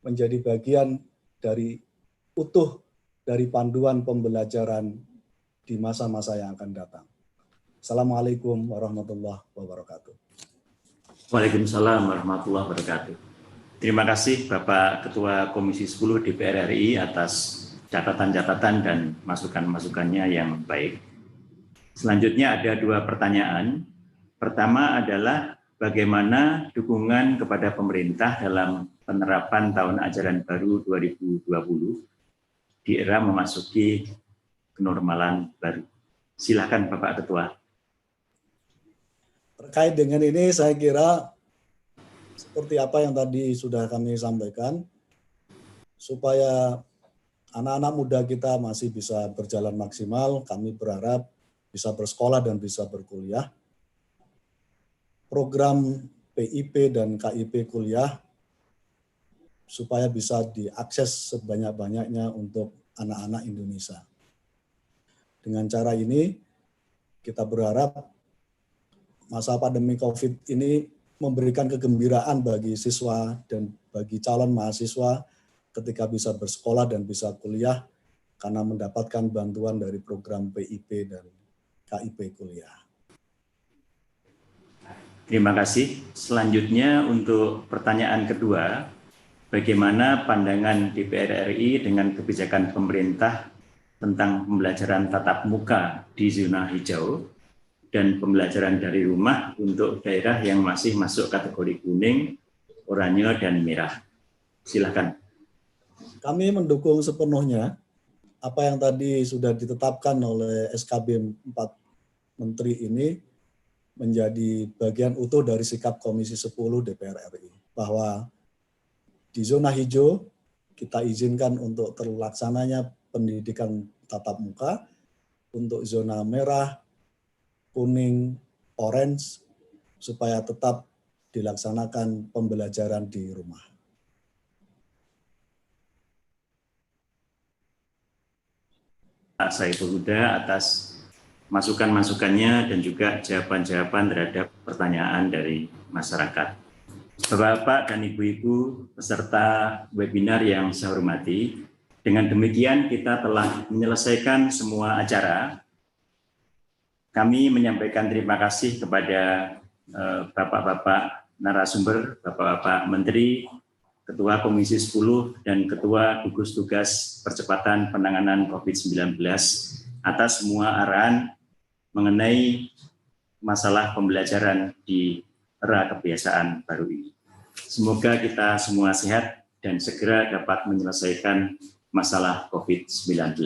menjadi bagian dari utuh dari panduan pembelajaran di masa-masa yang akan datang. Assalamualaikum warahmatullahi wabarakatuh. Waalaikumsalam warahmatullahi wabarakatuh. Terima kasih Bapak Ketua Komisi 10 DPR RI atas catatan-catatan dan masukan-masukannya yang baik. Selanjutnya ada 2 pertanyaan. Pertama adalah bagaimana dukungan kepada pemerintah dalam penerapan tahun ajaran baru 2020 di era memasuki kenormalan baru. Silakan Bapak Ketua. Terkait dengan ini saya kira seperti apa yang tadi sudah kami sampaikan, supaya anak-anak muda kita masih bisa berjalan maksimal, kami berharap bisa bersekolah dan bisa berkuliah. Program PIP dan KIP kuliah supaya bisa diakses sebanyak-banyaknya untuk anak-anak Indonesia. Dengan cara ini, kita berharap masa pandemi COVID ini memberikan kegembiraan bagi siswa dan bagi calon mahasiswa ketika bisa bersekolah dan bisa kuliah karena mendapatkan bantuan dari program PIP dan KIP kuliah. Terima kasih. Selanjutnya untuk pertanyaan kedua, bagaimana pandangan DPR RI dengan kebijakan pemerintah tentang pembelajaran tatap muka di zona hijau dan pembelajaran dari rumah untuk daerah yang masih masuk kategori kuning, oranye, dan merah. Silakan. Kami mendukung sepenuhnya apa yang tadi sudah ditetapkan oleh SKB 4 Menteri ini menjadi bagian utuh dari sikap Komisi 10 DPR RI. Bahwa Di zona hijau kita izinkan untuk terlaksananya pendidikan tatap muka. Untuk zona merah, kuning, orange, supaya tetap dilaksanakan pembelajaran di rumah. Pak Saiful Huda atas masukan-masukannya dan juga jawaban-jawaban terhadap pertanyaan dari masyarakat. Bapak-bapak dan ibu-ibu peserta webinar yang saya hormati, dengan demikian kita telah menyelesaikan semua acara. Kami menyampaikan terima kasih kepada bapak-bapak narasumber, bapak-bapak menteri, Ketua Komisi 10 dan Ketua Gugus Tugas Percepatan Penanganan COVID-19 atas semua arahan mengenai masalah pembelajaran di era kebiasaan baru ini. Semoga kita semua sehat dan segera dapat menyelesaikan masalah COVID-19.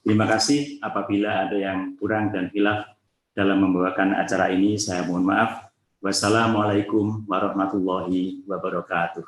Terima kasih. Apabila ada yang kurang dan khilaf dalam membawakan acara ini, saya mohon maaf. Wassalamualaikum warahmatullahi wabarakatuh.